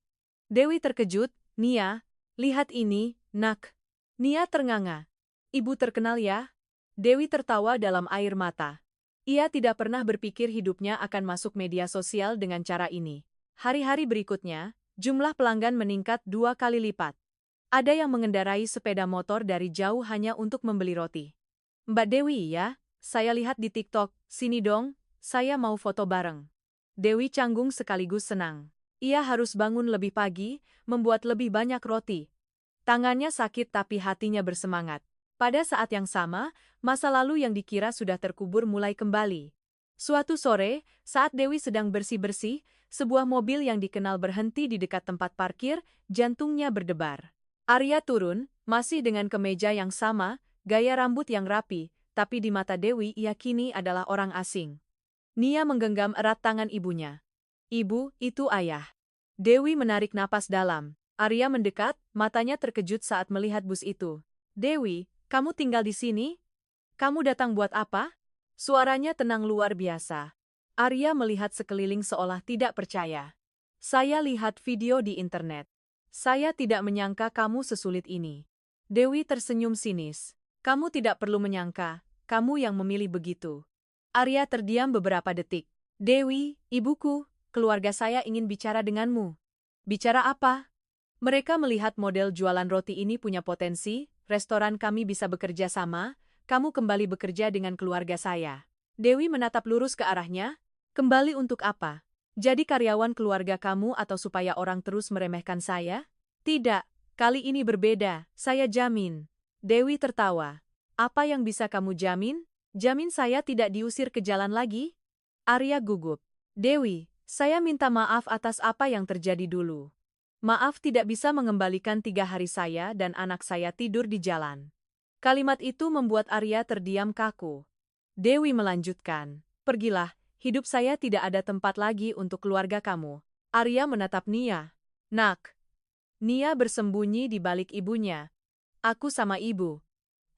Dewi terkejut, "Nia, lihat ini, Nak." Nia ternganga. "Ibu terkenal ya?" Dewi tertawa dalam air mata. Ia tidak pernah berpikir hidupnya akan masuk media sosial dengan cara ini. Hari-hari berikutnya, jumlah pelanggan meningkat 2 kali lipat. Ada yang mengendarai sepeda motor dari jauh hanya untuk membeli roti. "Mbak Dewi ya, saya lihat di TikTok, sini dong, saya mau foto bareng." Dewi canggung sekaligus senang. Ia harus bangun lebih pagi, membuat lebih banyak roti. Tangannya sakit tapi hatinya bersemangat. Pada saat yang sama, masa lalu yang dikira sudah terkubur mulai kembali. Suatu sore, saat Dewi sedang bersih-bersih, sebuah mobil yang dikenal berhenti di dekat tempat parkir, jantungnya berdebar. Arya turun, masih dengan kemeja yang sama, gaya rambut yang rapi, tapi di mata Dewi ia kini adalah orang asing. Nia menggenggam erat tangan ibunya. "Ibu, itu ayah." Dewi menarik napas dalam. Arya mendekat, matanya terkejut saat melihat bus itu. "Dewi, kamu tinggal di sini? Kamu datang buat apa?" Suaranya tenang luar biasa. Arya melihat sekeliling seolah tidak percaya. "Saya lihat video di internet. Saya tidak menyangka kamu sesulit ini." Dewi tersenyum sinis. "Kamu tidak perlu menyangka, kamu yang memilih begitu." Arya terdiam beberapa detik. "Dewi, ibuku, keluarga saya ingin bicara denganmu." "Bicara apa?" "Mereka melihat model jualan roti ini punya potensi, restoran kami bisa bekerja sama, kamu kembali bekerja dengan keluarga saya." Dewi menatap lurus ke arahnya. "Kembali untuk apa? Jadi karyawan keluarga kamu atau supaya orang terus meremehkan saya?" "Tidak, kali ini berbeda, saya jamin." Dewi tertawa. Apa yang bisa kamu jamin? Jamin saya tidak diusir ke jalan lagi? Arya gugup. Dewi, saya minta maaf atas apa yang terjadi dulu. Maaf tidak bisa mengembalikan 3 hari saya dan anak saya tidur di jalan. Kalimat itu membuat Arya terdiam kaku. Dewi melanjutkan, pergilah, hidup saya tidak ada tempat lagi untuk keluarga kamu. Arya menatap Nia. Nak. Nia bersembunyi di balik ibunya. Aku sama ibu.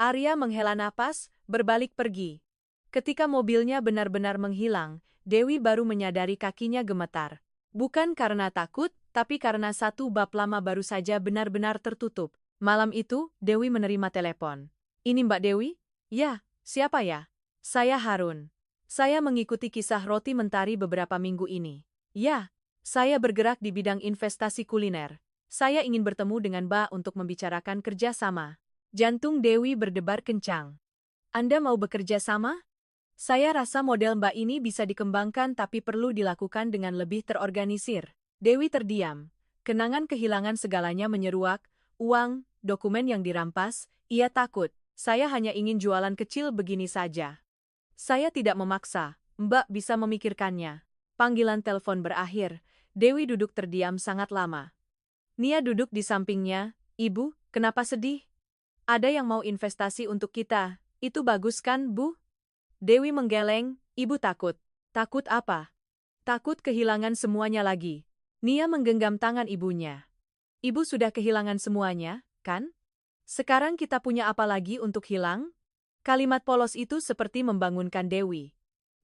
Arya menghela napas, berbalik pergi. Ketika mobilnya benar-benar menghilang, Dewi baru menyadari kakinya gemetar. Bukan karena takut, tapi karena satu bab lama baru saja benar-benar tertutup. Malam itu, Dewi menerima telepon. Ini Mbak Dewi? Ya, siapa ya? Saya Harun. Saya mengikuti kisah roti mentari beberapa minggu ini. Ya, saya bergerak di bidang investasi kuliner. Saya ingin bertemu dengan Mbak untuk membicarakan kerjasama. Jantung Dewi berdebar kencang. Anda mau bekerja sama? Saya rasa model Mbak ini bisa dikembangkan tapi perlu dilakukan dengan lebih terorganisir. Dewi terdiam. Kenangan kehilangan segalanya menyeruak, uang, dokumen yang dirampas, ia takut. Saya hanya ingin jualan kecil begini saja. Saya tidak memaksa, Mbak bisa memikirkannya. Panggilan telepon berakhir. Dewi duduk terdiam sangat lama. Nia duduk di sampingnya. Ibu, kenapa sedih? Ada yang mau investasi untuk kita. Itu bagus kan, Bu? Dewi menggeleng. Ibu takut. Takut apa? Takut kehilangan semuanya lagi. Nia menggenggam tangan ibunya. Ibu sudah kehilangan semuanya, kan? Sekarang kita punya apa lagi untuk hilang? Kalimat polos itu seperti membangunkan Dewi.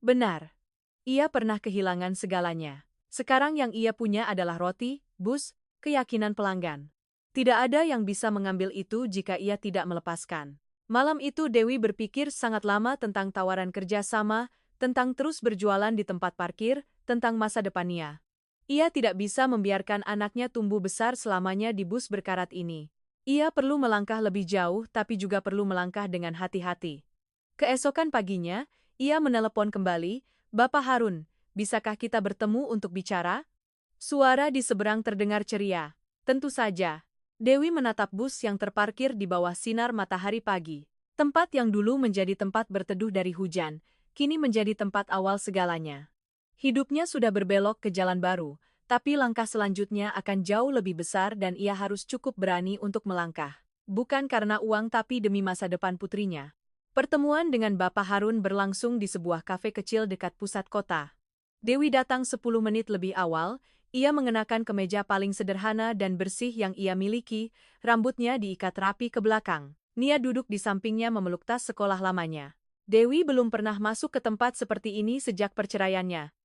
Benar. Ia pernah kehilangan segalanya. Sekarang yang ia punya adalah roti, bus, keyakinan pelanggan. Tidak ada yang bisa mengambil itu jika ia tidak melepaskan. Malam itu Dewi berpikir sangat lama tentang tawaran kerjasama, tentang terus berjualan di tempat parkir, tentang masa depannya. Ia tidak bisa membiarkan anaknya tumbuh besar selamanya di bus berkarat ini. Ia perlu melangkah lebih jauh tapi juga perlu melangkah dengan hati-hati. Keesokan paginya, ia menelepon kembali, Bapak Harun, bisakah kita bertemu untuk bicara? Suara di seberang terdengar ceria. Tentu saja. Dewi menatap bus yang terparkir di bawah sinar matahari pagi. Tempat yang dulu menjadi tempat berteduh dari hujan, kini menjadi tempat awal segalanya. Hidupnya sudah berbelok ke jalan baru, tapi langkah selanjutnya akan jauh lebih besar dan ia harus cukup berani untuk melangkah. Bukan karena uang tapi demi masa depan putrinya. Pertemuan dengan Bapak Harun berlangsung di sebuah kafe kecil dekat pusat kota. Dewi datang 10 menit lebih awal, ia mengenakan kemeja paling sederhana dan bersih yang ia miliki, rambutnya diikat rapi ke belakang. Nia duduk di sampingnya memeluk tas sekolah lamanya. Dewi belum pernah masuk ke tempat seperti ini sejak perceraiannya.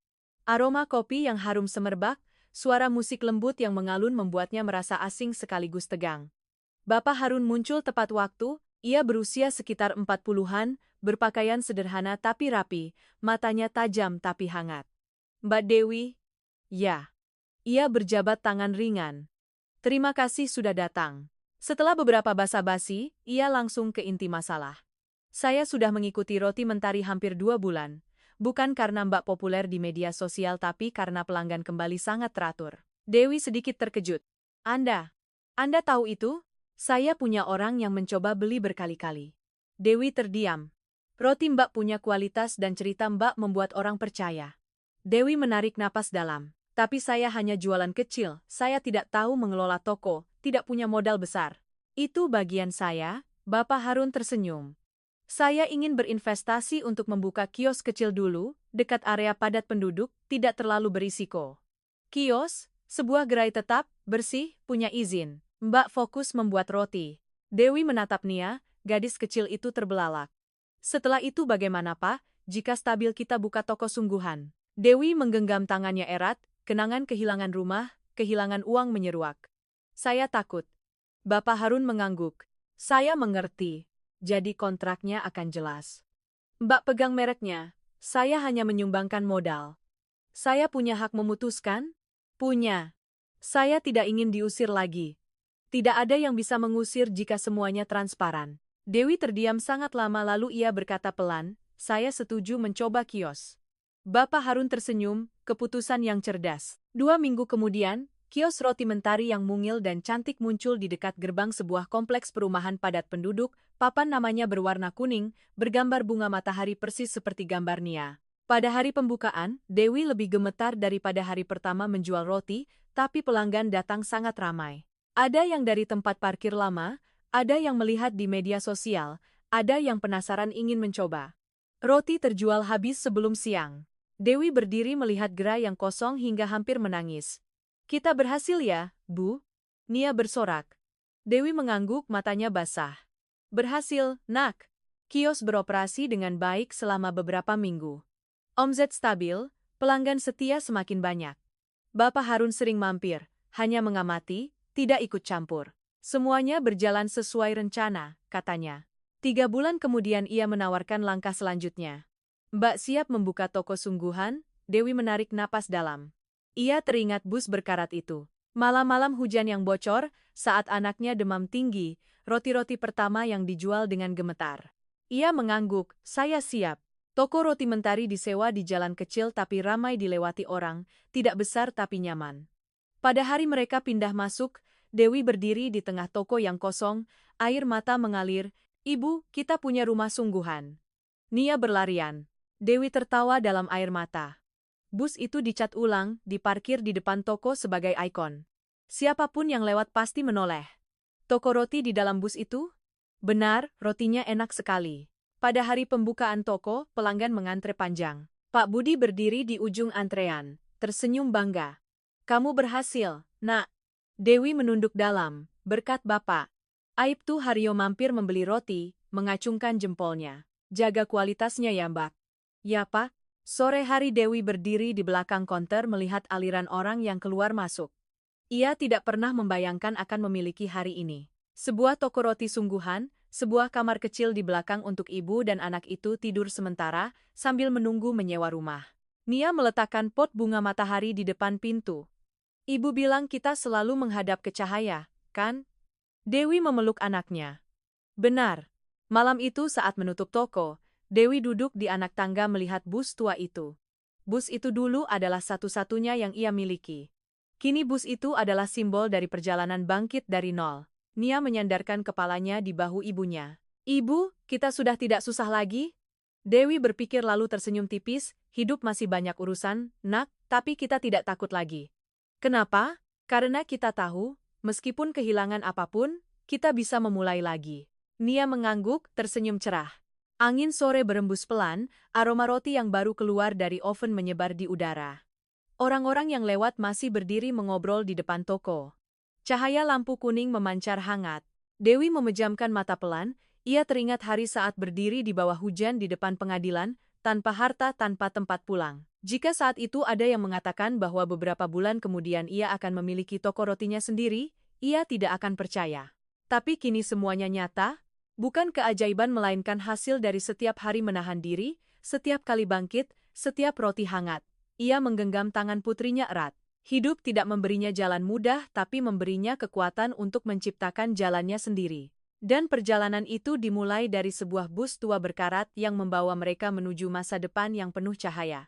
Aroma kopi yang harum semerbak, suara musik lembut yang mengalun membuatnya merasa asing sekaligus tegang. Bapak Harun muncul tepat waktu, ia berusia sekitar 40-an, berpakaian sederhana tapi rapi, matanya tajam tapi hangat. Mbak Dewi? Ya. Ia berjabat tangan ringan. Terima kasih sudah datang. Setelah beberapa basa-basi, ia langsung ke inti masalah. Saya sudah mengikuti roti mentari hampir 2 bulan. Bukan karena Mbak populer di media sosial tapi karena pelanggan kembali sangat teratur. Dewi sedikit terkejut. Anda tahu itu? Saya punya orang yang mencoba beli berkali-kali. Dewi terdiam. Roti Mbak punya kualitas dan cerita Mbak membuat orang percaya. Dewi menarik napas dalam. Tapi saya hanya jualan kecil, saya tidak tahu mengelola toko, tidak punya modal besar. Itu bagian saya, Bapak Harun tersenyum. Saya ingin berinvestasi untuk membuka kios kecil dulu, dekat area padat penduduk, tidak terlalu berisiko. Kios, sebuah gerai tetap, bersih, punya izin. Mbak fokus membuat roti. Dewi menatap Nia, gadis kecil itu terbelalak. Setelah itu bagaimana Pak, jika stabil kita buka toko sungguhan? Dewi menggenggam tangannya erat, kenangan kehilangan rumah, kehilangan uang menyeruak. Saya takut. Bapak Harun mengangguk. Saya mengerti. Jadi kontraknya akan jelas. Mbak pegang mereknya. Saya hanya menyumbangkan modal. Saya punya hak memutuskan? Punya. Saya tidak ingin diusir lagi. Tidak ada yang bisa mengusir jika semuanya transparan. Dewi terdiam sangat lama lalu ia berkata pelan, saya setuju mencoba kios. Bapak Harun tersenyum, keputusan yang cerdas. 2 minggu kemudian, Kios roti mentari yang mungil dan cantik muncul di dekat gerbang sebuah kompleks perumahan padat penduduk. Papan namanya berwarna kuning, bergambar bunga matahari persis seperti gambar Nia. Pada hari pembukaan, Dewi lebih gemetar daripada hari pertama menjual roti, tapi pelanggan datang sangat ramai. Ada yang dari tempat parkir lama, ada yang melihat di media sosial, ada yang penasaran ingin mencoba. Roti terjual habis sebelum siang. Dewi berdiri melihat gerai yang kosong hingga hampir menangis. "Kita berhasil ya, Bu?" Nia bersorak. Dewi mengangguk, matanya basah. "Berhasil, Nak. Kios beroperasi dengan baik selama beberapa minggu. Omzet stabil, pelanggan setia semakin banyak. Bapak Harun sering mampir, hanya mengamati, tidak ikut campur. Semuanya berjalan sesuai rencana," katanya. 3 bulan kemudian ia menawarkan langkah selanjutnya. "Mbak siap membuka toko sungguhan?" Dewi menarik napas dalam. Ia teringat bus berkarat itu. Malam-malam hujan yang bocor, saat anaknya demam tinggi, roti-roti pertama yang dijual dengan gemetar. Ia mengangguk, "Saya siap." Toko roti mentari disewa di jalan kecil tapi ramai dilewati orang, tidak besar tapi nyaman. Pada hari mereka pindah masuk, Dewi berdiri di tengah toko yang kosong, air mata mengalir. "Ibu, kita punya rumah sungguhan." Nia berlarian. Dewi tertawa dalam air mata. Bus itu dicat ulang, diparkir di depan toko sebagai ikon. Siapapun yang lewat pasti menoleh. "Toko roti di dalam bus itu?" "Benar, rotinya enak sekali." Pada hari pembukaan toko, pelanggan mengantre panjang. Pak Budi berdiri di ujung antrean, tersenyum bangga. "Kamu berhasil, Nak." Dewi menunduk dalam, "Berkat Bapak." Aibtu Haryo mampir membeli roti, mengacungkan jempolnya. "Jaga kualitasnya ya, Mbak." "Ya, Pak." Sore hari Dewi berdiri di belakang konter melihat aliran orang yang keluar masuk. Ia tidak pernah membayangkan akan memiliki hari ini. Sebuah toko roti sungguhan, sebuah kamar kecil di belakang untuk ibu dan anak itu tidur sementara, sambil menunggu menyewa rumah. Nia meletakkan pot bunga matahari di depan pintu. "Ibu bilang kita selalu menghadap ke cahaya, kan?" Dewi memeluk anaknya. "Benar." Malam itu saat menutup toko, Dewi duduk di anak tangga melihat bus tua itu. Bus itu dulu adalah satu-satunya yang ia miliki. Kini bus itu adalah simbol dari perjalanan bangkit dari nol. Nia menyandarkan kepalanya di bahu ibunya. "Ibu, kita sudah tidak susah lagi?" Dewi berpikir lalu tersenyum tipis, "Hidup masih banyak urusan, Nak, tapi kita tidak takut lagi." "Kenapa?" "Karena kita tahu, meskipun kehilangan apapun, kita bisa memulai lagi." Nia mengangguk, tersenyum cerah. Angin sore berembus pelan, aroma roti yang baru keluar dari oven menyebar di udara. Orang-orang yang lewat masih berdiri mengobrol di depan toko. Cahaya lampu kuning memancar hangat. Dewi memejamkan mata pelan, ia teringat hari saat berdiri di bawah hujan di depan pengadilan, tanpa harta, tanpa tempat pulang. Jika saat itu ada yang mengatakan bahwa beberapa bulan kemudian ia akan memiliki toko rotinya sendiri, ia tidak akan percaya. Tapi kini semuanya nyata. Bukan keajaiban melainkan hasil dari setiap hari menahan diri, setiap kali bangkit, setiap roti hangat. Ia menggenggam tangan putrinya erat. Hidup tidak memberinya jalan mudah tapi memberinya kekuatan untuk menciptakan jalannya sendiri. Dan perjalanan itu dimulai dari sebuah bus tua berkarat yang membawa mereka menuju masa depan yang penuh cahaya.